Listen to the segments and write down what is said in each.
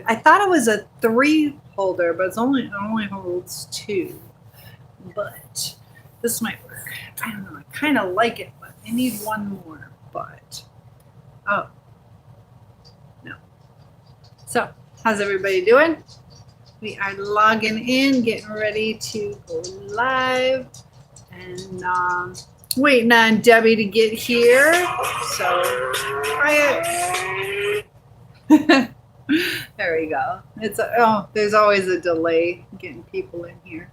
I thought it was a 3 holder, but it only holds 2. But this might work. I don't know. I kind of like it, but I need one more. But oh no. So how's everybody doing? We are logging in, getting ready to go live, and waiting on Debbie to get here. So try it. There we go. There's always a delay getting people in here.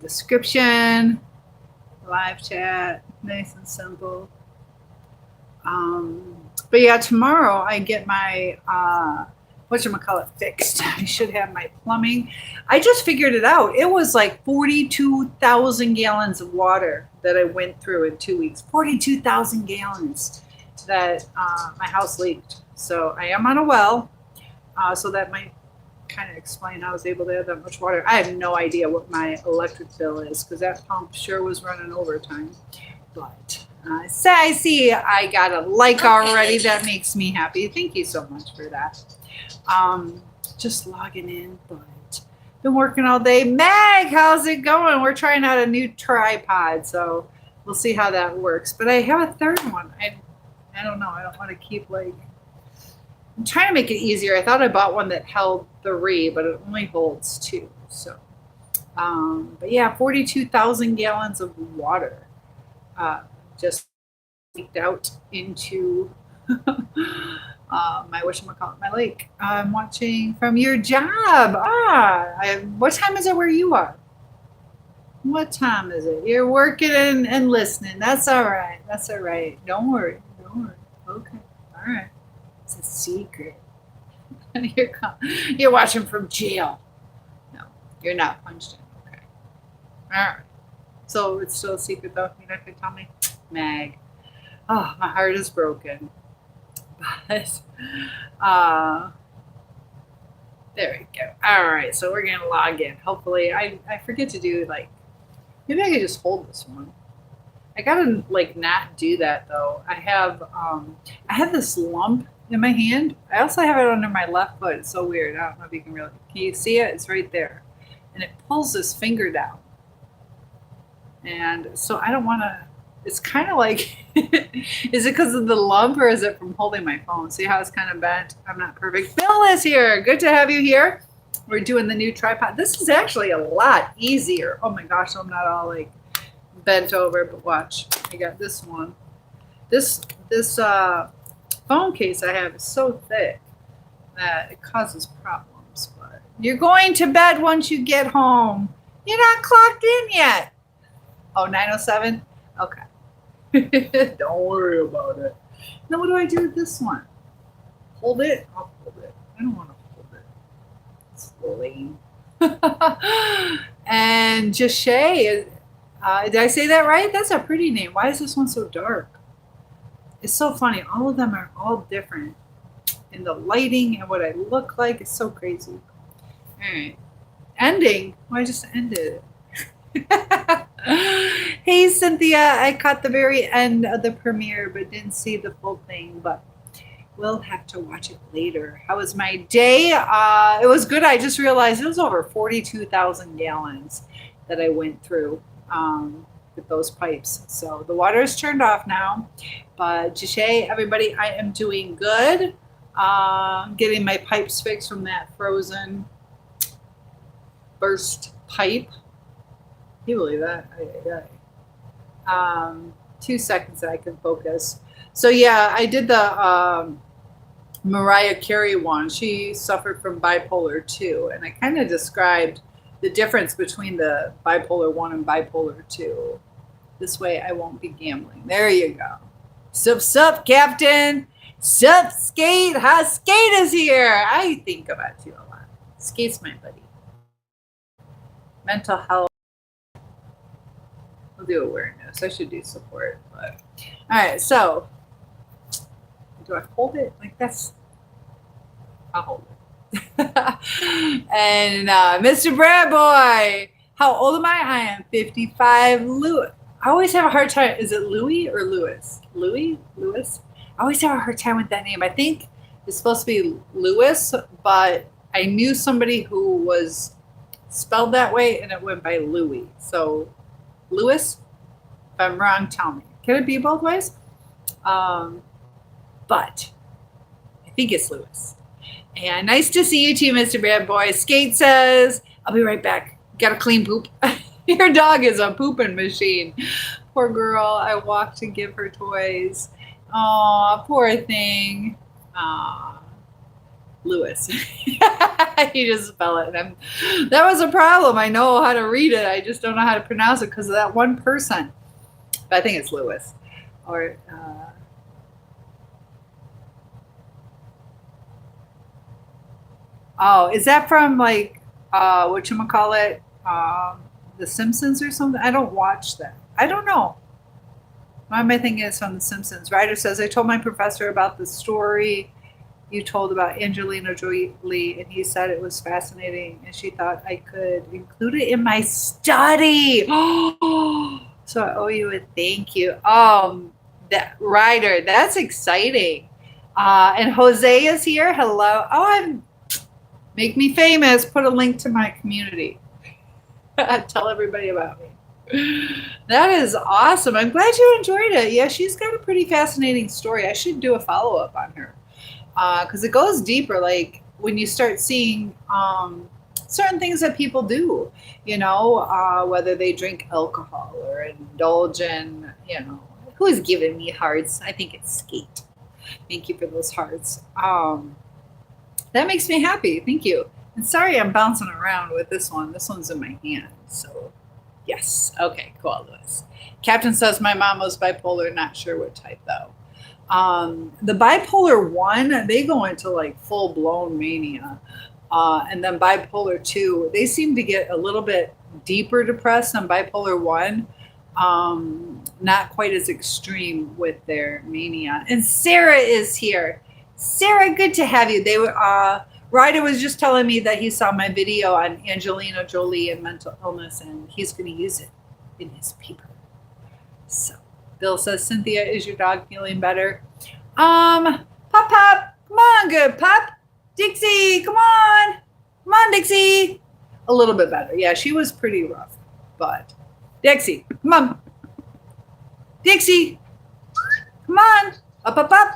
Description, live chat, nice and simple. But yeah, tomorrow I get my whatchamacallit fixed. I should have my plumbing. I just figured it out. It was like 42,000 gallons of water that I went through in 2 weeks. 42,000 gallons that my house leaked. So I am on a well. So that might kind of explain how I was able to have that much water. I have no idea what my electric bill is because that pump sure was running overtime. But I see I got a like already. That makes me happy. Thank you so much for that. Just logging in, but been working all day. Meg, how's it going? We're trying out a new tripod, so we'll see how that works. But I have a third one. I don't know. I don't want to keep I'm trying to make it easier. I thought I bought one that held 3, but it only holds 2. So, but yeah, 42,000 gallons of water just leaked out into my lake. I'm watching from your job. What time is it where you are? What time is it? You're working and listening. That's all right. That's all right. Don't worry. Okay. All right. It's a secret. You're watching from jail. No, you're not punched in. Okay. All right. So it's still a secret, though. You're not going to tell me? Mag. Oh, my heart is broken. But, there we go. All right. So we're going to log in. Hopefully, I forget to do, maybe I could just hold this one. I got to, not do that, though. I have this lump in my hand. I also have it under my left foot. It's so weird. I don't know if you can you see it? It's right there. And it pulls this finger down. And so I don't want to, it's kind of like, is it because of the lump or is it from holding my phone? See how it's kind of bent? I'm not perfect. Bill is here. Good to have you here. We're doing the new tripod. This is actually a lot easier. Oh my gosh, I'm not all bent over, but watch. I got this one. This phone case I have is so thick that it causes problems. But you're going to bed once you get home. You're not clocked in yet. Oh, 9:07? Okay. Don't worry about it. Now what do I do with this one? Hold it? I'll hold it. I don't want to hold it. It's lame. And Jashay, did I say that right? That's a pretty name. Why is this one so dark? It's so funny. All of them are all different in the lighting and what I look like. It's so crazy. All right. Ending. Well, I just ended it. Hey, Cynthia. I caught the very end of the premiere, but didn't see the full thing. But we'll have to watch it later. How was my day? It was good. I just realized it was over 42,000 gallons that I went through. With those pipes. So the water is turned off now. But Jishay, everybody, I am doing good. Getting my pipes fixed from that frozen burst pipe. Can you believe that? 2 seconds that I can focus. So yeah, I did the Mariah Carey one. She suffered from bipolar 2, and I kind of described the difference between the bipolar 1 and bipolar 2. This way I won't be gambling. There you go. Sup, Captain. Sup, Skate. Skate is here. I think about you a lot. Skate's my buddy. Mental health. We'll do awareness. I should do support. But all right, so do I hold it like this? I'll hold it. And Mr. Brad Boy, how old am I? I am 55. Louis. I always have a hard time. Is it Louis or Lewis? Louis? I always have a hard time with that name. I think It's supposed to be Lewis, but I knew somebody who was spelled that way and it went by Louis. So Lewis, if I'm wrong, tell me. Can it be both ways? But I think it's Lewis. And nice to see you too, Mr. Bad Boy. Skate says, I'll be right back. Got to clean poop. Your dog is a pooping machine. Poor girl. I walked to give her toys. Aw, poor thing. Aw. Lewis. You just spell it. That was a problem. I know how to read it. I just don't know how to pronounce it because of that one person. But I think it's Lewis. Or, oh, is that from like whatchamacallit? The Simpsons or something? I don't watch that. I don't know. Why am I thinking it's from The Simpsons? Ryder says, I told my professor about the story you told about Angelina Jolie, and he said it was fascinating, and she thought I could include it in my study. So I owe you a thank you. That Ryder, that's exciting. And Jose is here. Hello. Make me famous. Put a link to my community. Tell everybody about me. That is awesome. I'm glad you enjoyed it. Yeah, she's got a pretty fascinating story. I should do a follow-up on her because it goes deeper. Like when you start seeing certain things that people do, whether they drink alcohol or indulge in, who's giving me hearts? I think it's Skate. Thank you for those hearts. That makes me happy. Thank you. And sorry I'm bouncing around with this one. This one's in my hand. So, yes. Okay, cool, Lewis. Captain says my mom was bipolar. Not sure what type, though. The bipolar 1, they go into like full-blown mania. And then bipolar 2, they seem to get a little bit deeper depressed than bipolar 1. Not quite as extreme with their mania. And Sarah is here. Sarah, good to have you. Ryder was just telling me that he saw my video on Angelina Jolie and mental illness, and he's going to use it in his paper. So, Bill says, Cynthia, is your dog feeling better? Pop, come on, good Pop. Dixie, come on. Come on, Dixie. A little bit better. Yeah, she was pretty rough, but Dixie, come on. Dixie, come on. Up.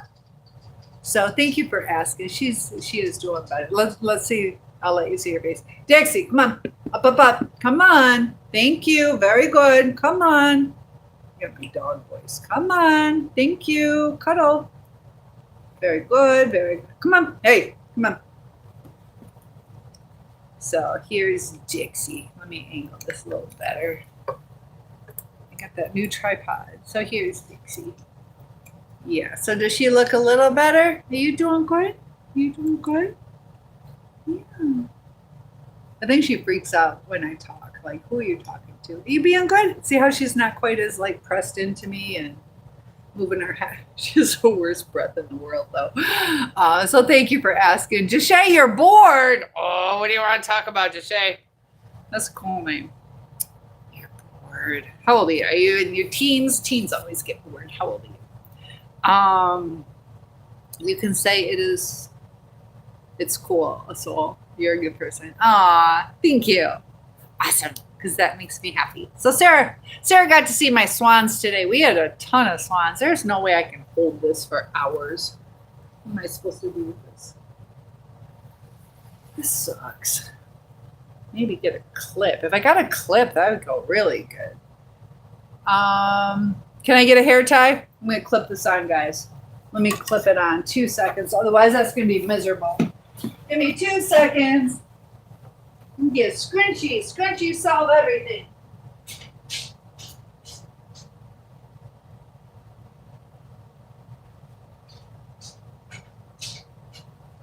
So thank you for asking. She is doing better. Let's see. I'll let you see her face. Dixie, come on. Up. Come on. Thank you. Very good. Come on. You have my dog voice. Come on. Thank you. Cuddle. Very good. Very good. Come on. Hey, come on. So here's Dixie. Let me angle this a little better. I got that new tripod. So here's Dixie. Yeah, so does she look a little better? Are you doing good? You doing good? Yeah. I think she freaks out when I talk. Like, who are you talking to? Are you being good? See how she's not quite as, like, pressed into me and moving her head. She has the worst breath in the world, though. So thank you for asking. Jashay, you're bored. Oh, what do you want to talk about, Jashay? That's a cool name. You're bored. How old are you? Are you in your teens? Teens always get bored. How old are you? You can say it's cool. So you're a good person. Thank you. Awesome. Because that makes me happy. So Sarah got to see my swans today. We had a ton of swans. There's no way I can hold this for hours. What am I supposed to do with this? This sucks. Maybe get a clip. If I got a clip, that would go really good. Can I get a hair tie? I'm going to clip this on, guys. Let me clip it on. 2 seconds. Otherwise, that's going to be miserable. Give me 2 seconds. Get scrunchy. Scrunchy solve everything.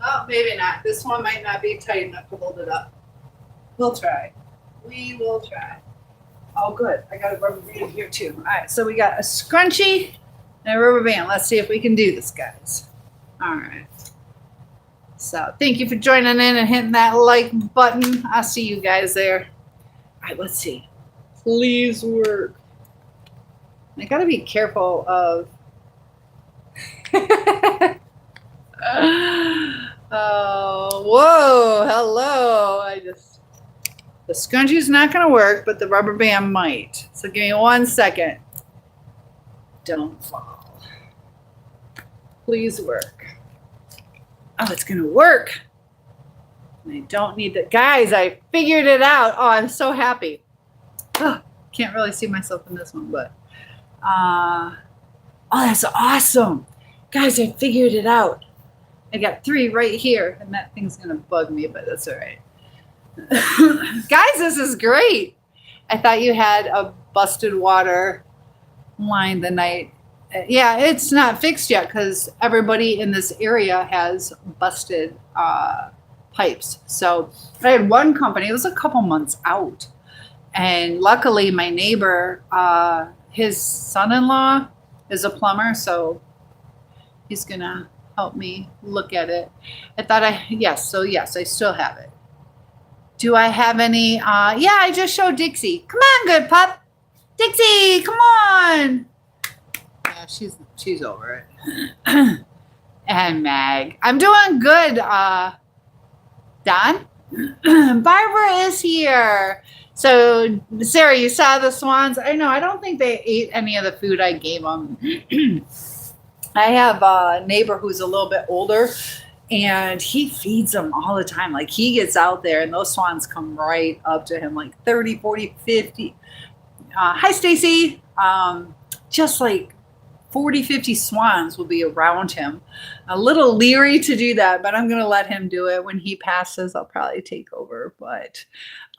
Oh, maybe not. This one might not be tight enough to hold it up. We'll try. We will try. Oh, good. I got a rubber band here, too. All right, so we got a scrunchie and a rubber band. Let's see if we can do this, guys. All right. So thank you for joining in and hitting that like button. I'll see you guys there. All right, let's see. Please work. I got to be careful of... Oh, whoa, hello. The scrunchie's not going to work, but the rubber band might. So give me 1 second. Don't fall. Please work. Oh, it's going to work. I don't need that. Guys, I figured it out. Oh, I'm so happy. Oh, can't really see myself in this one, but oh, that's awesome. Guys, I figured it out. I got 3 right here, and that thing's going to bug me, but that's all right. Guys, this is great. I thought you had a busted water line the night. Yeah, it's not fixed yet because everybody in this area has busted pipes. So I had one company, it was a couple months out. And luckily, my neighbor, his son-in-law is a plumber, so he's going to help me look at it. Yes, I still have it. Do I have any? Yeah, I just showed Dixie. Come on, good pup. Dixie, come on. Yeah, she's over it. And Mag. I'm doing good, Don. Barbara is here. So, Sarah, you saw the swans? I know. I don't think they ate any of the food I gave them. I have a neighbor who's a little bit older, and he feeds them all the time. Like, he gets out there, and those swans come right up to him, like 30, 40, 50. Hi, Stacy. Just like 40, 50 swans will be around him. A little leery to do that, but I'm going to let him do it. When he passes, I'll probably take over. But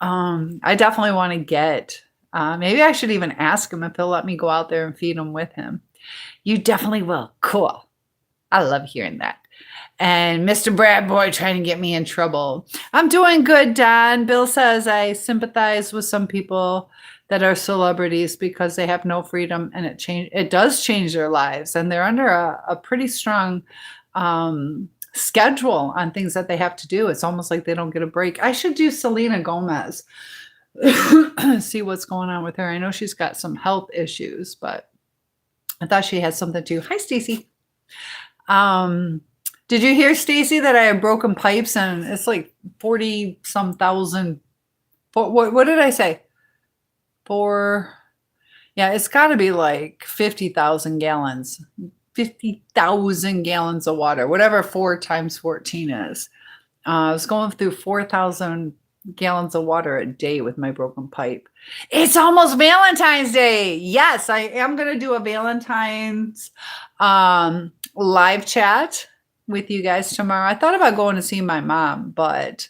I definitely want to get, maybe I should even ask him if he'll let me go out there and feed them with him. You definitely will. Cool. I love hearing that. And Mr. Brad Boy trying to get me in trouble. I'm doing good, Don. Bill says I sympathize with some people that are celebrities because they have no freedom, and it does change their lives, and they're under a pretty strong schedule on things that they have to do. It's almost like they don't get a break. I should do Selena Gomez. See what's going on with her. I know she's got some health issues, but I thought she had something too. Hi, Stacy. Did you hear, Stacy, that I have broken pipes and it's like 40 some thousand? What did I say? Yeah, it's got to be like 50,000 gallons. 50,000 gallons of water, whatever 4 times 14 is. I was going through 4,000 gallons of water a day with my broken pipe. It's almost Valentine's Day. Yes, I am going to do a Valentine's live chat with you guys tomorrow. I thought about going to see my mom, but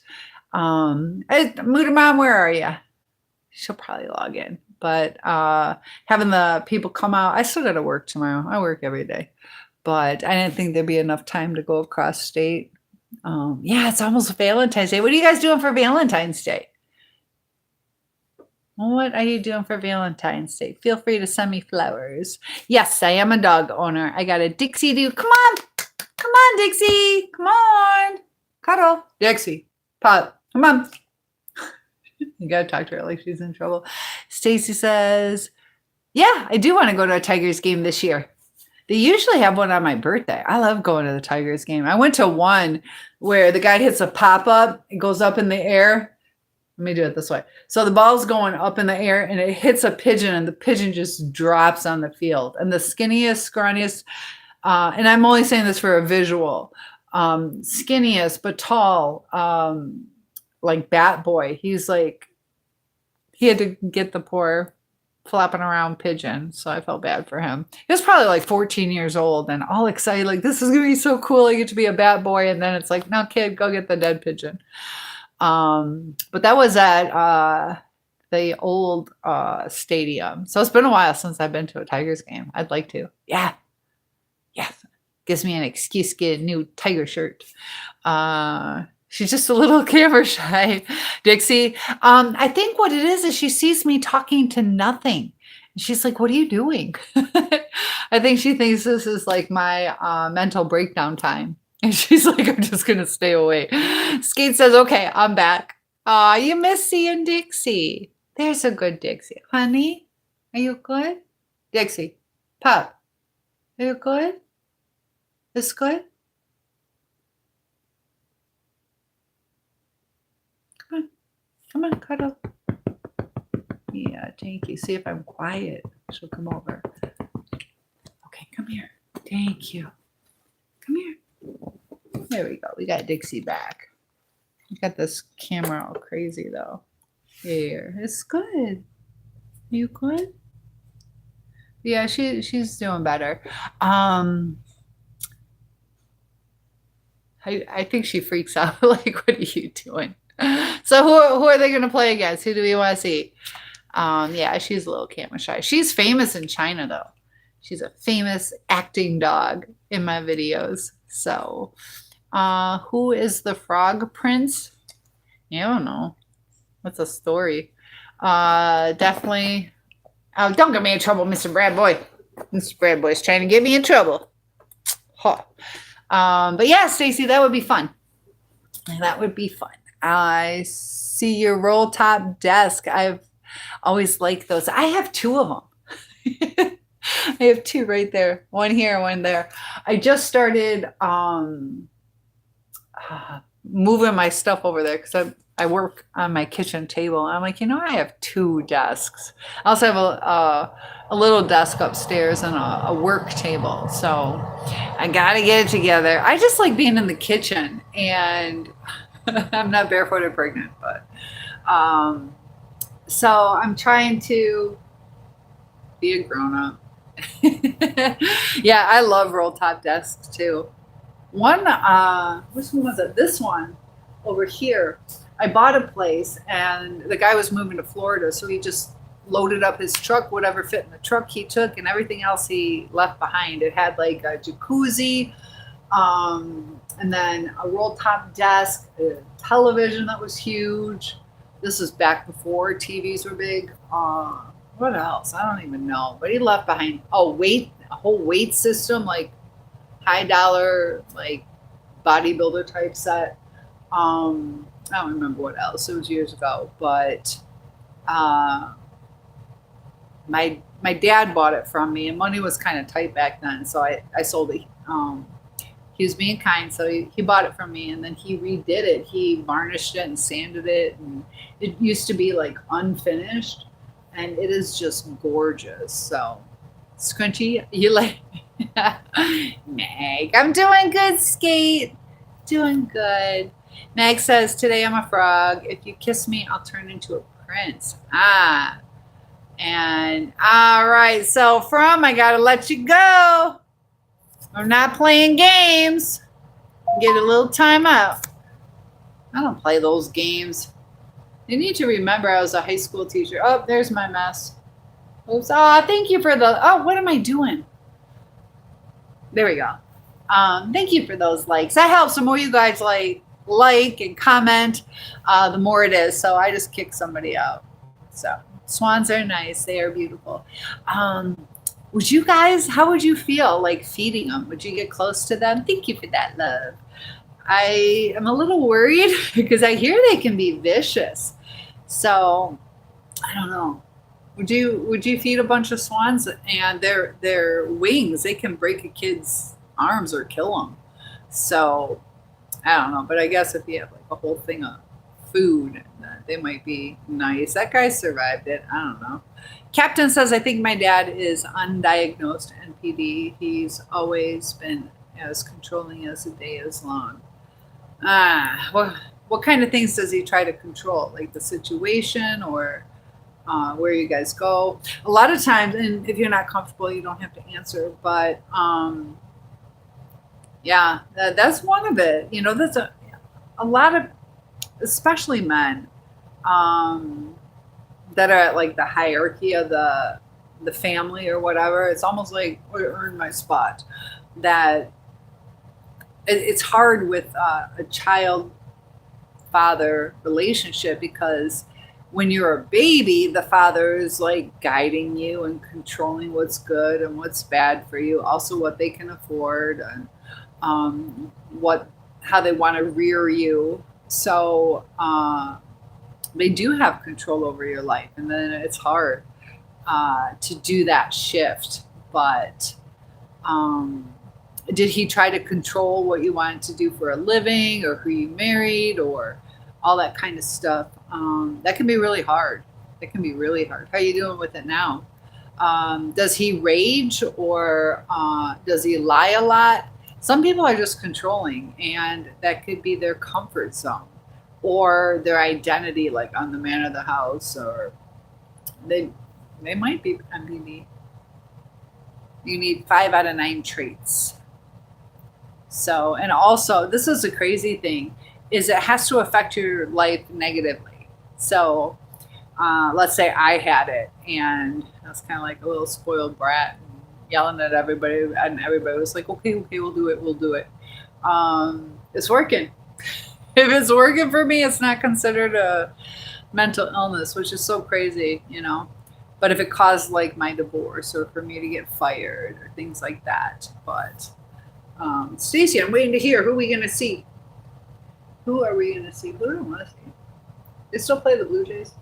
hey, Moody Mom, where are you? She'll probably log in. But having the people come out, I still got to work tomorrow. I work every day. But I didn't think there'd be enough time to go across state. Yeah, it's almost Valentine's Day. What are you guys doing for Valentine's Day? What are you doing for Valentine's Day? Feel free to send me flowers. Yes, I am a dog owner. I got a Dixie do. Come on. Come on, Dixie. Come on. Cuddle. Dixie. Pop. Come on. You got to talk to her like she's in trouble. Stacy says, yeah, I do want to go to a Tigers game this year. They usually have one on my birthday. I love going to the Tigers game. I went to one where the guy hits a pop-up. It goes up in the air. Let me do it this way. So the ball's going up in the air, and it hits a pigeon, and the pigeon just drops on the field. And the skinniest, scrawniest, and I'm only saying this for a visual, skinniest but tall, like Bat Boy. He's like, he had to get the poor flopping around pigeon, so I felt bad for him. He was probably like 14 years old and all excited, like, this is gonna be so cool, I get to be a Bat Boy. And then it's like, no, kid, go get the dead pigeon. But that was at the old stadium. So it's been a while since I've been to a Tigers game. I'd like to. Yeah. Gives me an excuse to get a new Tiger shirt. She's just a little camera shy, Dixie. I think what it is she sees me talking to nothing. She's like, what are you doing? I think she thinks this is like my mental breakdown time. And she's like, I'm just going to stay away. Skate says, okay, I'm back. Aw, you miss seeing Dixie. There's a good Dixie. Honey, are you good? Dixie, Pop, are you good? This good? Come on, cuddle. Yeah, thank you. See if I'm quiet. She'll come over. Okay, come here. Thank you. Come here. There we go. We got Dixie back. We got this camera all crazy though. Here, it's good. You good? Yeah, she's doing better. I think she freaks out. Like, what are you doing? So who are they going to play against? Who do we want to see? Yeah, she's a little camera shy. She's famous in China though. She's a famous acting dog in my videos. So, who is the Frog Prince? Yeah, I don't know. What's a story? Definitely. Oh, don't get me in trouble, Mr. Brad Boy. Mr. Brad Boy's trying to get me in trouble. Huh. But yeah, Stacy, that would be fun. That would be fun. I see your roll top desk. I've always liked those. I have two of them. I have two right there. One here, one there. I just started moving my stuff over there because I work on my kitchen table. I'm like, I have two desks. I also have a little desk upstairs and a work table. So I got to get it together. I just like being in the kitchen, and I'm not barefoot or pregnant, but so I'm trying to be a grown up. Yeah, I love roll top desks too. Which one was it? This one over here. I bought a place and the guy was moving to Florida, so he just loaded up his truck, whatever fit in the truck he took, and everything else he left behind. It had like a jacuzzi, and then a roll top desk, a television that was huge. This was back before TVs were big. What else? I don't even know. But he left behind a whole weight system, like high dollar, like bodybuilder type set. I don't remember what else. It was years ago, but my dad bought it from me, and money was kind of tight back then, so I sold it. He was being kind, so he bought it from me, and then he redid it. He varnished it and sanded it, and it used to be like unfinished, and it is just gorgeous. So, Scrunchy, you like? Meg, I'm doing good, Skate. Doing good. Meg says, today I'm a frog. If you kiss me, I'll turn into a prince. And all right. So I got to let you go. I'm not playing games. Get a little time out. I don't play those games. You need to remember I was a high school teacher. Oh, there's my mess. Oops. Oh, thank you for what am I doing? There we go. Thank you for those likes. That helps. The more you guys like and comment, the more it is. So I just kicked somebody out. So swans are nice. They are beautiful. How would you feel like feeding them? Would you get close to them? Thank you for that, love. I am a little worried because I hear they can be vicious. So I don't know. Would you feed a bunch of swans? And their wings, they can break a kid's arms or kill them. So I don't know. But I guess if you have like a whole thing of food, they might be nice. That guy survived it. I don't know. Captain says, I think my dad is undiagnosed NPD. He's always been as controlling as the day is long. What kind of things does he try to control? Like the situation or where you guys go? A lot of times, and if you're not comfortable, you don't have to answer. But yeah, that's one of it. That's a lot of, especially men, that are at like the hierarchy of the family or whatever. It's almost like earn my spot. That it's hard with a child-father relationship, because when you're a baby, the father is like guiding you and controlling what's good and what's bad for you, also what they can afford and how they want to rear you. So they do have control over your life, and then it's hard to do that shift. But did he try to control what you wanted to do for a living, or who you married, or all that kind of stuff. That can be really hard. That can be really hard. How are you doing with it now? Does he rage, or does he lie a lot? Some people are just controlling, and that could be their comfort zone or their identity, like on the man of the house, or they might be MPD. You need 5 out of 9 traits. So, and also, this is a crazy thing, is it has to affect your life negatively. So, let's say I had it, and I was kind of like a little spoiled brat, yelling at everybody, and everybody was like, okay, we'll do it. It's working. If it's working for me, it's not considered a mental illness, which is so crazy, you know. But if it caused like my divorce, or for me to get fired, or things like that. But Stacey, I'm waiting to hear. Who are we going to see? Who are we going to see? Who do I want to see? They still play the Blue Jays?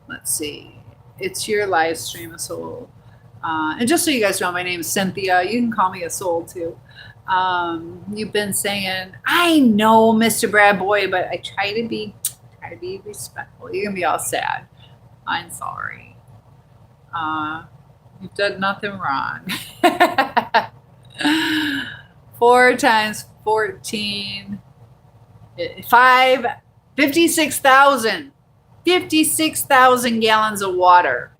Let's see. It's your live stream, a soul. And just so you guys know, my name is Cynthia. You can call me a soul too. You've been saying, I know, Mr. Brad Boy, but I try to be respectful. You're gonna be all sad. I'm sorry. You've done nothing wrong. 4 times 14. 56,000. 56,000 gallons of water.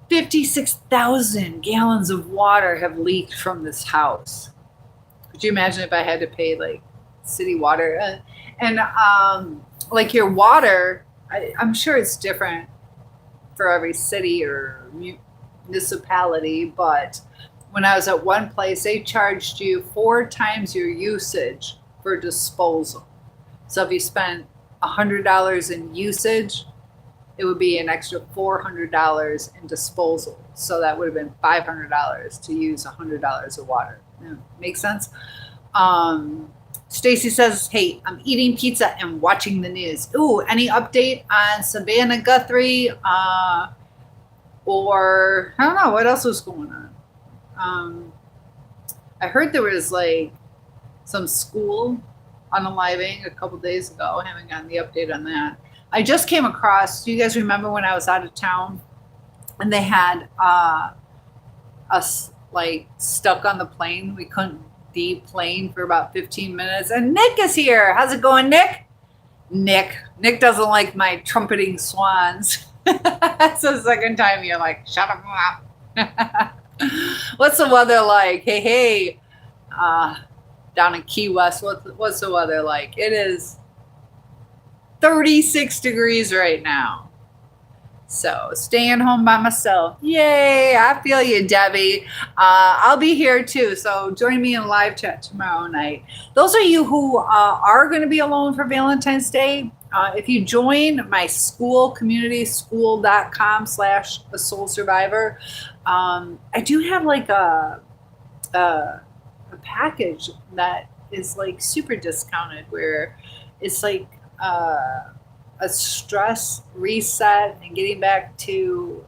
56,000 gallons of water have leaked from this house. Could you imagine if I had to pay like city water? And like your water, I'm sure it's different for every city or municipality, but when I was at one place, they charged you 4 times your usage for disposal. So if you spent $100 in usage, it would be an extra $400 in disposal. So that would have been $500 to use $100 of water. Makes sense? Stacy says, hey, I'm eating pizza and watching the news. Ooh, any update on Savannah Guthrie? Or I don't know, what else was going on? I heard there was like some school unaliving a couple days ago. I haven't gotten the update on that. I just came across, do you guys remember when I was out of town and they had us like stuck on the plane? We couldn't deplane for about 15 minutes. And Nick is here. How's it going, Nick? Nick doesn't like my trumpeting swans. That's the second time you're like, shut up. What's the weather like? Hey, down in Key West, what's the weather like? It is 36 degrees right now. So staying home by myself. Yay, I feel you, Debbie. I'll be here too. So join me in live chat tomorrow night. Those of you who are going to be alone for Valentine's Day, if you join my school community, school.com/asoulsurvivor, I do have like a package that is like super discounted where it's like a stress reset and getting back to,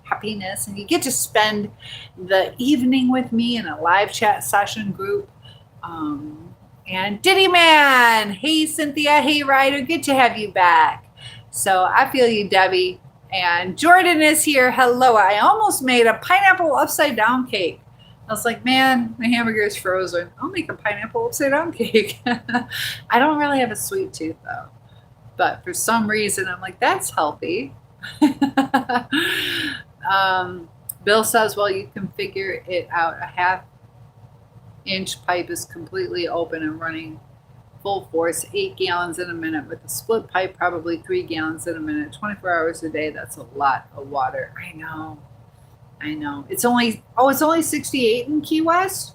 happiness. And you get to spend the evening with me in a live chat session group. And Diddy Man, hey Cynthia, hey Ryder, good to have you back. So I feel you, Debbie. And Jordan is here. Hello. I almost made a pineapple upside down cake. I was like, man, my hamburger is frozen. I'll make a pineapple upside down cake. I don't really have a sweet tooth though. But for some reason, I'm like, that's healthy. Bill says, well, you can figure it out. A 1/2-inch pipe is completely open and running full force, 8 gallons in a minute. With a split pipe, probably 3 gallons in a minute, 24 hours a day. That's a lot of water. I know. It's only 68 in Key West?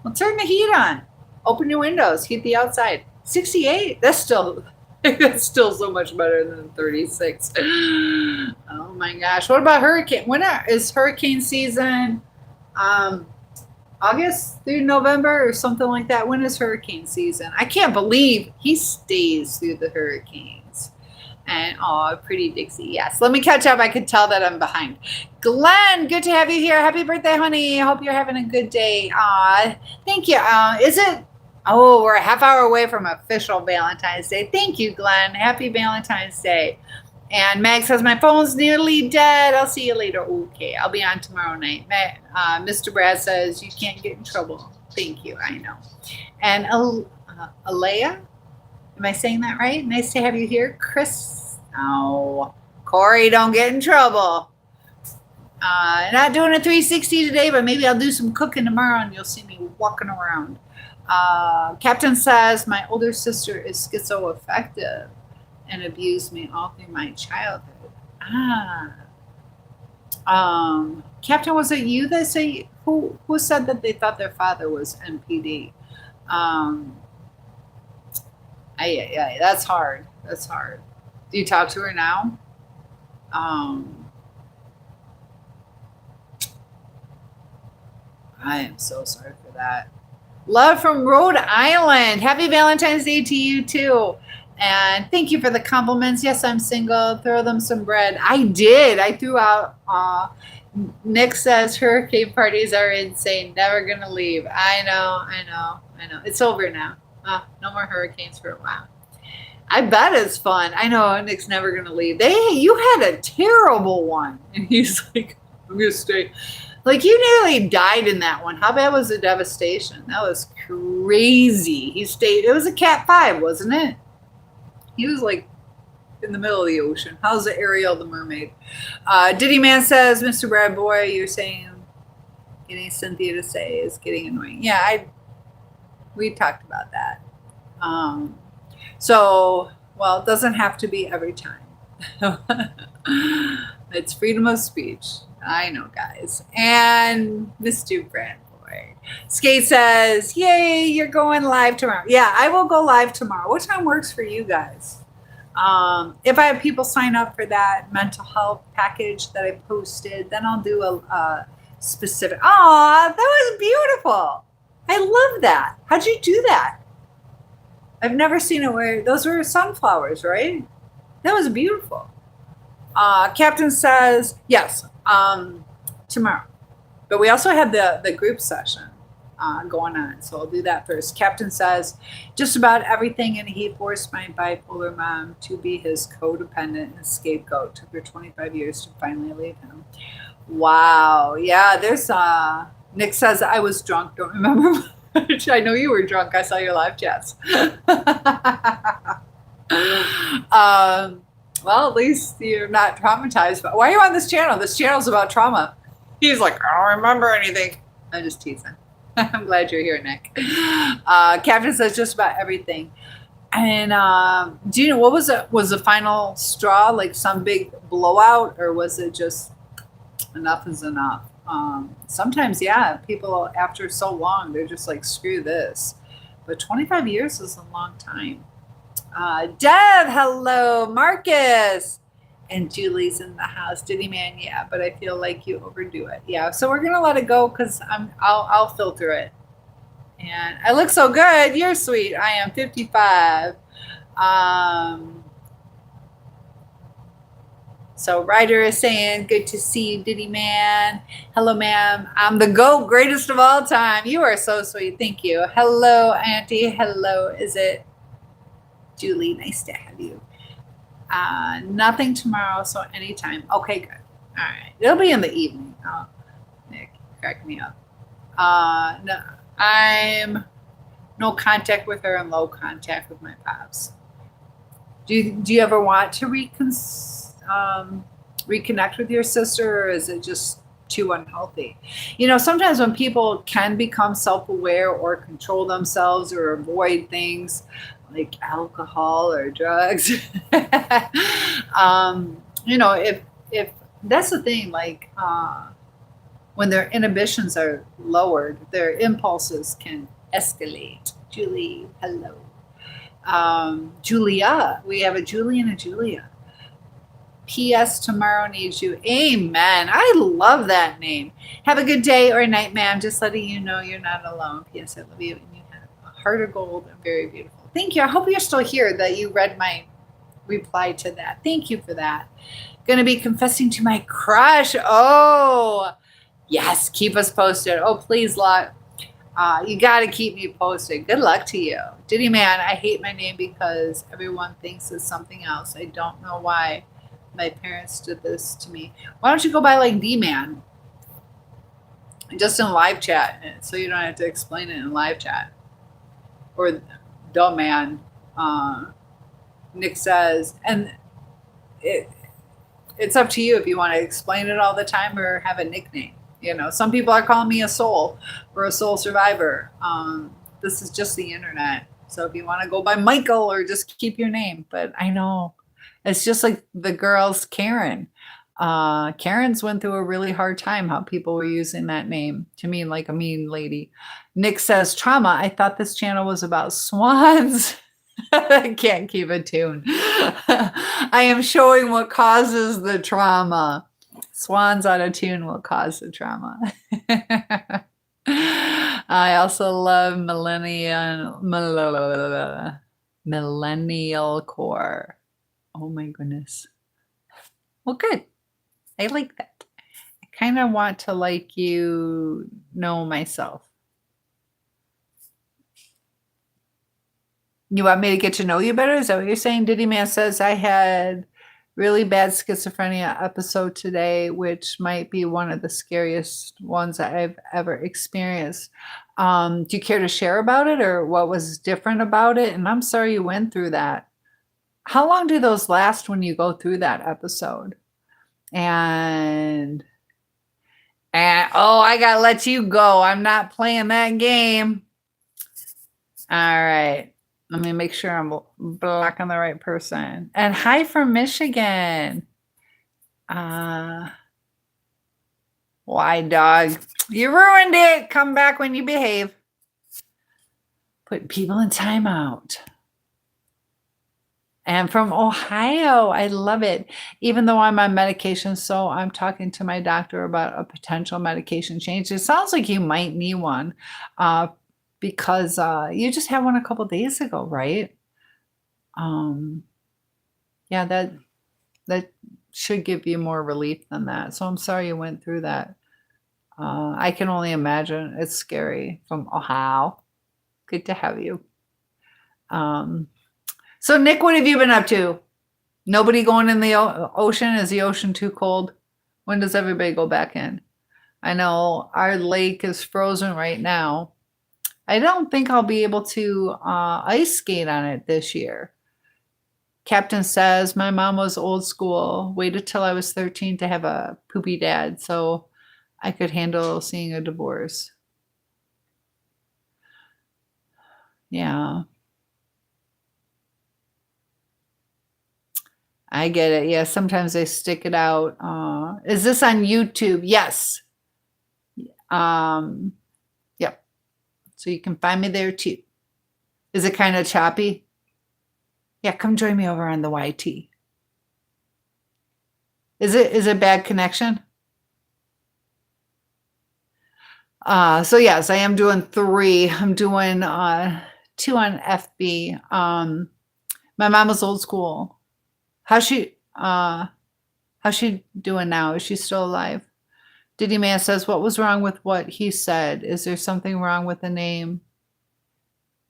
Well, turn the heat on. Open your windows. Heat the outside. 68? That's still so much better than 36. Oh my gosh. What about hurricane? When is hurricane season? August through November or something like that. When is hurricane season? I can't believe he stays through the hurricanes. And oh, pretty Dixie. Yes. Let me catch up. I could tell that I'm behind. Glenn, good to have you here. Happy birthday, honey. Hope you're having a good day. Thank you. Is it? Oh, we're a half hour away from official Valentine's Day. Thank you, Glenn. Happy Valentine's Day. And Mag says, my phone's nearly dead. I'll see you later. Okay, I'll be on tomorrow night. Mr. Brad says, you can't get in trouble. Thank you. I know. And Alea? Am I saying that right? Nice to have you here. Chris. Oh, Corey, don't get in trouble. Not doing a 360 today, but maybe I'll do some cooking tomorrow and you'll see me walking around. Captain says, my older sister is schizoaffective and abused me all through my childhood. Captain, was it you that say who said that they thought their father was NPD? That's hard. That's hard. Do you talk to her now? I am so sorry for that. Love from Rhode Island. Happy Valentine's Day to you too. And thank you for the compliments. Yes, I'm single. Throw them some bread. I did. I threw out. Nick says hurricane parties are insane. Never gonna leave. I know. It's over now. No more hurricanes for a while. I bet it's fun. I know Nick's never gonna leave. You had a terrible one, and he's like, I'm gonna stay. Like, you nearly died in that one. How bad was the devastation? That was crazy. He stayed. It was a Cat 5, wasn't it? He was like in the middle of the ocean. How's the Ariel the mermaid? Diddy Man says, Mr. Brad Boy, you're saying getting Cynthia to say is getting annoying. Yeah, we talked about that. Well, it doesn't have to be every time. It's freedom of speech. I know, guys. And Mr. Brad Boy. Skate says, yay, you're going live tomorrow. Yeah, I will go live tomorrow. What time works for you guys? If I have people sign up for that mental health package that I posted, then I'll do a specific. That was beautiful. I love that. How'd you do that? I've never seen it where those were sunflowers, right? That was beautiful. Captain says, yes, tomorrow. But we also have the group session going on. So I'll do that first. Captain says, just about everything, and he forced my bipolar mom to be his codependent and scapegoat. Took her 25 years to finally leave him. Wow. Yeah, there's Nick says, I was drunk. Don't remember much. I know you were drunk. I saw your live chats. Well, at least you're not traumatized. But why are you on this channel? This channel's about trauma. He's like, I don't remember anything. I'm just teasing. I'm glad you're here, Nick. Captain says just about everything. And do you know what was the final straw? Like some big blowout, or was it just enough is enough? Sometimes, yeah, people after so long, they're just like, screw this. But 25 years is a long time. Dev, hello, Marcus, and Julie's in the house. Diddy Man, yeah, but I feel like you overdo it. Yeah, so we're gonna let it go because I'll filter it. And I look so good. You're sweet. I am 55. So Ryder is saying, good to see you, Diddy Man. Hello, ma'am. I'm the GOAT, greatest of all time. You are so sweet. Thank you. Hello, Auntie. Hello. Is it Julie? Nice to have you. Nothing tomorrow, so anytime. Okay, good. All right. It'll be in the evening. Oh, Nick, crack me up. No, I'm no contact with her and low contact with my pops. Do you ever want to reconnect with your sister, or is it just too unhealthy? You know, sometimes when people can become self-aware or control themselves or avoid things like alcohol or drugs, you know, if that's the thing, like when their inhibitions are lowered, their impulses can escalate. Julie, hello. Julia, we have a Julie and a Julia. P.S. Tomorrow needs you. Amen. I love that name. Have a good day or night, ma'am. Just letting you know you're not alone. P.S. I love you, and you have a heart of gold and very beautiful. Thank you. I hope you're still here, that you read my reply to that. Thank you for that. Gonna be confessing to my crush. Oh, yes. Keep us posted. Oh, please, lot. You got to keep me posted. Good luck to you. Diddy Man, I hate my name because everyone thinks it's something else. I don't know why my parents did this to me. Why don't you go by like D Man? Just in live chat, so you don't have to explain it in live chat. Or Dumb Man. Nick says, and it's up to you if you want to explain it all the time or have a nickname. You know, some people are calling me a soul or a soul survivor. This is just the internet. So if you want to go by Michael or just keep your name, but I know it's just like the girls, Karen. Karen's went through a really hard time how people were using that name to mean like a mean lady. Nick says, trauma. I thought this channel was about swans. I can't keep a tune. I am showing what causes the trauma. Swans out of tune will cause the trauma. I also love millennial core. Oh my goodness. Well, good. I like that. I kind of want to like you know myself. You want me to get to know you better? Is that what you're saying? Diddy Man says I had really bad schizophrenia episode today, which might be one of the scariest ones I've ever experienced. Do you care to share about it or what was different about it? And I'm sorry you went through that. How long do those last when you go through that episode? And oh, I gotta let you go. I'm not playing that game. All right. Let me make sure I'm blocking the right person. And hi from Michigan. Why, dog? You ruined it. Come back when you behave. Put people in timeout. And from Ohio, I love it. Even though I'm on medication, so I'm talking to my doctor about a potential medication change. It sounds like you might need one. Because you just had one a couple days ago, right? Yeah, that should give you more relief than that. So I'm sorry you went through that. I can only imagine. It's scary. From Ohio. Good to have you. So Nick, what have you been up to? Nobody going in the ocean? Is the ocean too cold? When does everybody go back in? I know our lake is frozen right now. I don't think I'll be able to ice skate on it this year. Captain says my mom was old school, waited till I was 13 to have a poopy dad so I could handle seeing a divorce. Yeah. I get it. Yeah, sometimes they stick it out. Is this on YouTube? Yes. Yep. So you can find me there too. Is it kind of choppy? Yeah, come join me over on the YT. Is it bad connection? So yes, I am doing 3. I'm doing 2 on FB. My mom was old school. How's she doing now? Is she still alive? Diddy Man says, what was wrong with what he said? Is there something wrong with the name?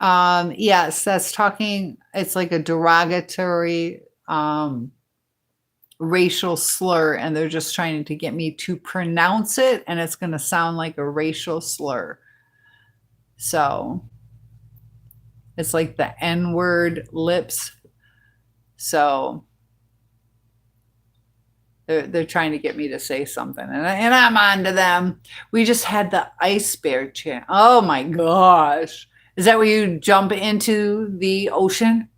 Yes, that's talking, it's like a derogatory racial slur, and they're just trying to get me to pronounce it, and it's going to sound like a racial slur. So it's like the N-word lips. So they're trying to get me to say something, and I'm on to them. We just had the ice bear chant. Oh my gosh. Is that where you jump into the ocean?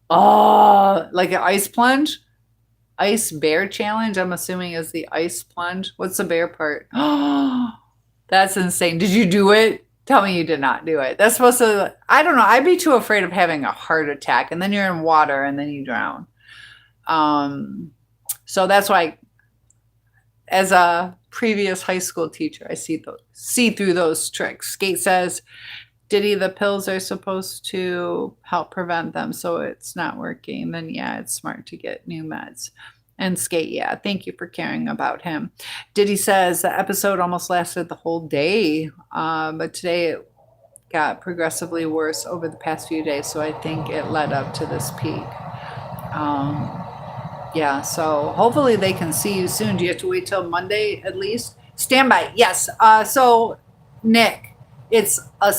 Oh, like an ice plunge? Ice bear challenge, I'm assuming, is the ice plunge. What's the bear part? Oh, that's insane. Did you do it? Tell me you did not do it. That's supposed to, I don't know. I'd be too afraid of having a heart attack, and then you're in water, and then you drown. So that's why, as a previous high school teacher, I see through those tricks. Skate says, Diddy, the pills are supposed to help prevent them, so it's not working. Then yeah, it's smart to get new meds. And Skate, yeah, thank you for caring about him. Diddy says the episode almost lasted the whole day, but today it got progressively worse over the past few days, so I think it led up to this peak. Um, yeah, so hopefully they can see you soon. Do you have to wait till Monday at least? Stand by. Yes. So Nick, it's a,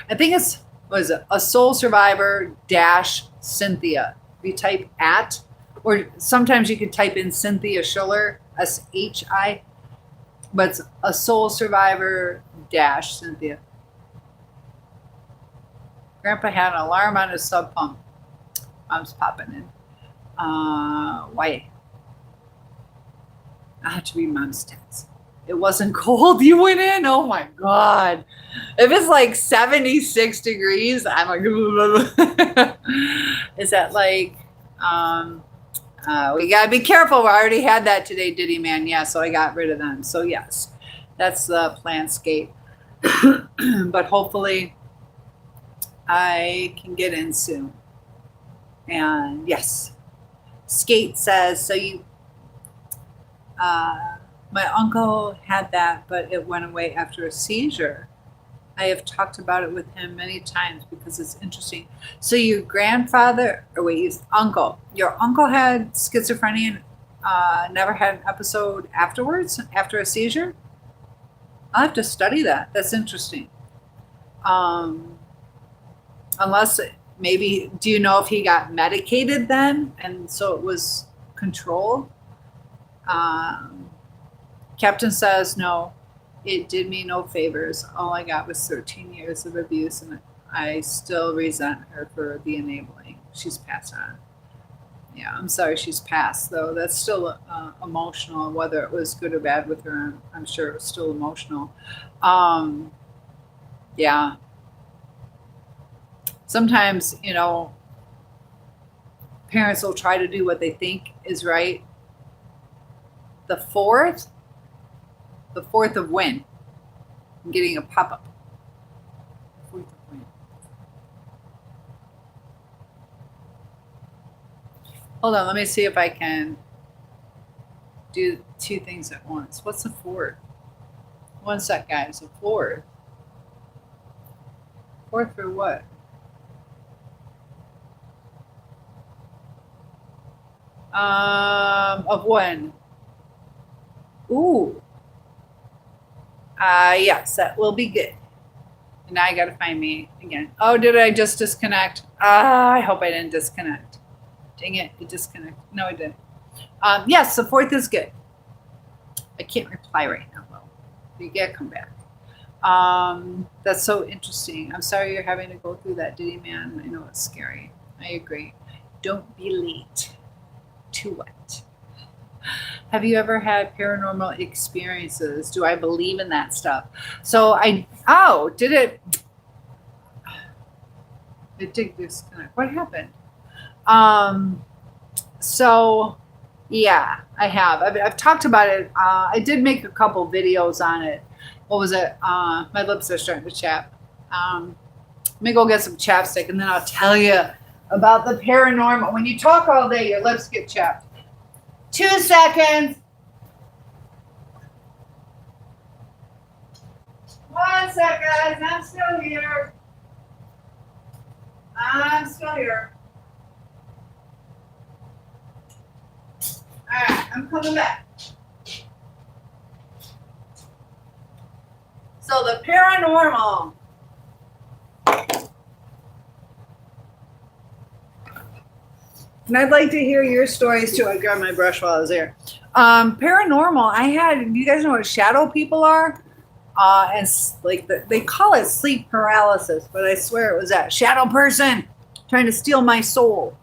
I think it's, what is it? A Soul Survivor dash Cynthia. If you type at, or sometimes you could type in Cynthia Schiller, SHI, but it's a Soul Survivor dash Cynthia. Grandpa had an alarm on his sub pump. Mom's popping in. Why? I have to read Mom's text. It wasn't cold. You went in? Oh my God. If it's like 76 degrees, I'm like, is that like, we gotta be careful. I already had that today, Diddy Man. Yeah, so I got rid of them. So yes, that's the plantscape. But hopefully I can get in soon. And yes, Skate says, so you, my uncle had that, but it went away after a seizure. I have talked about it with him many times because it's interesting. So your grandfather, or wait, your uncle had schizophrenia and never had an episode afterwards, after a seizure? I'll have to study that. That's interesting. Unless maybe, do you know if he got medicated then and so it was controlled? Captain says, no, it did me no favors. All I got was 13 years of abuse, and I still resent her for the enabling. She's passed on. Yeah, I'm sorry she's passed, though. That's still emotional, whether it was good or bad with her. I'm sure it was still emotional. Yeah. Sometimes, parents will try to do what they think is right. The fourth of when? I'm getting a pop-up. Fourth of when? Hold on, let me see if I can do two things at once. What's a fourth? One sec, guys. A fourth. Fourth for what? Of when? Ooh. Yes, that will be good. And now I gotta find me again. Oh, did I just disconnect? I hope I didn't disconnect. Dang it, it disconnected. No, I didn't. Yes, the fourth is good. I can't reply right now, though. You gotta come back. That's so interesting. I'm sorry you're having to go through that, Diddy Man. I know it's scary. I agree. Don't be late to what? Have you ever had paranormal experiences? Do I believe in that stuff? So did it? It did disconnect. What happened? So yeah, I have. I've talked about it. I did make a couple videos on it. What was it? My lips are starting to chap. Let me go get some chapstick and then I'll tell you about the paranormal. When you talk all day, your lips get chapped. 2 seconds. 1 sec, guys. I'm still here. I'm still here. All right, I'm coming back. So the paranormal. And I'd like to hear your stories too. I grabbed my brush while I was there. Paranormal, you guys know what shadow people are? And like they call it sleep paralysis, but I swear it was that shadow person trying to steal my soul.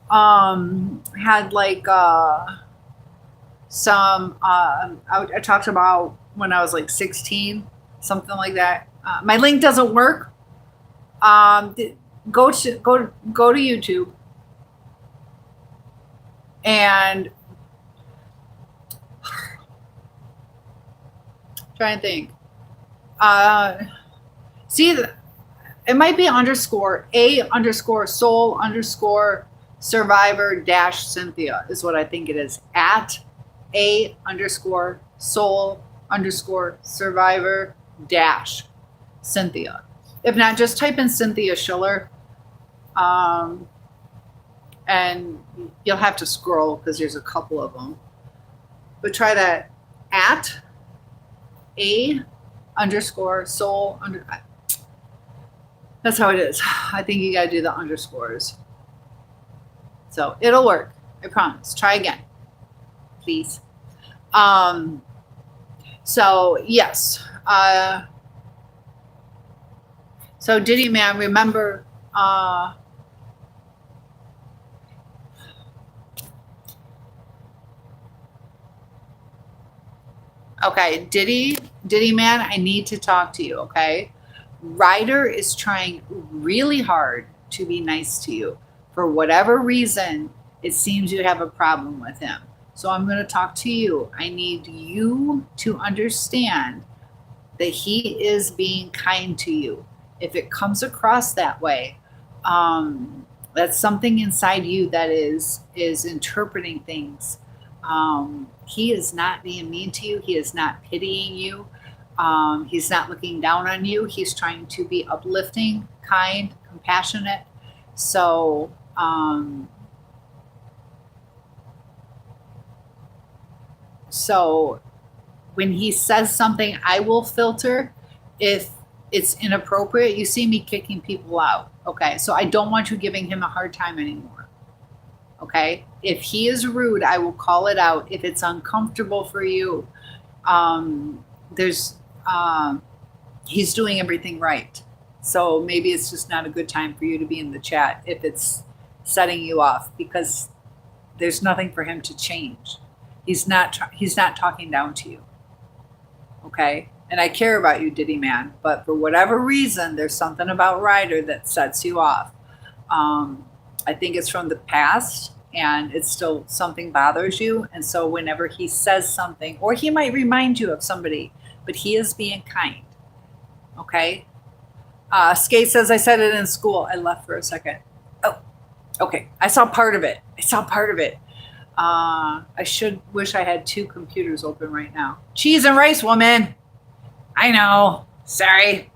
Had like some, I talked about when I was like 16, something like that. My link doesn't work. Go to YouTube. And try and think. It might be underscore A underscore soul underscore survivor dash Cynthia is what I think it is. At A underscore soul underscore survivor dash Cynthia. If not, just type in Cynthia Schiller. And you'll have to scroll because there's a couple of them. But try that. At A underscore soul under. That's how it is. I think you got to do the underscores. So it'll work. I promise. Try again, please. So yes. So Diddy Man, remember. Okay, Diddy Man, I need to talk to you. Okay. Ryder is trying really hard to be nice to you. For whatever reason, it seems you have a problem with him. So I'm going to talk to you. I need you to understand that he is being kind to you. If it comes across that way, that's something inside you that is interpreting things. He is not being mean to you. He is not pitying you. He's not looking down on you. He's trying to be uplifting, kind, compassionate. So, when he says something, I will filter if it's inappropriate. You see me kicking people out. Okay. So I don't want you giving him a hard time anymore. Okay. If he is rude, I will call it out. If it's uncomfortable for you, he's doing everything right. So maybe it's just not a good time for you to be in the chat if it's setting you off, because there's nothing for him to change. He's not talking down to you. Okay. And I care about you, Diddy Man, but for whatever reason, there's something about Ryder that sets you off. I think it's from the past, and it's still something bothers you. And so whenever he says something, or he might remind you of somebody, but he is being kind. Okay. Skate says, I said it in school. I left for a second. Oh, okay. I saw part of it. I wish I had two computers open right now. Cheese and rice, woman. I know. Sorry.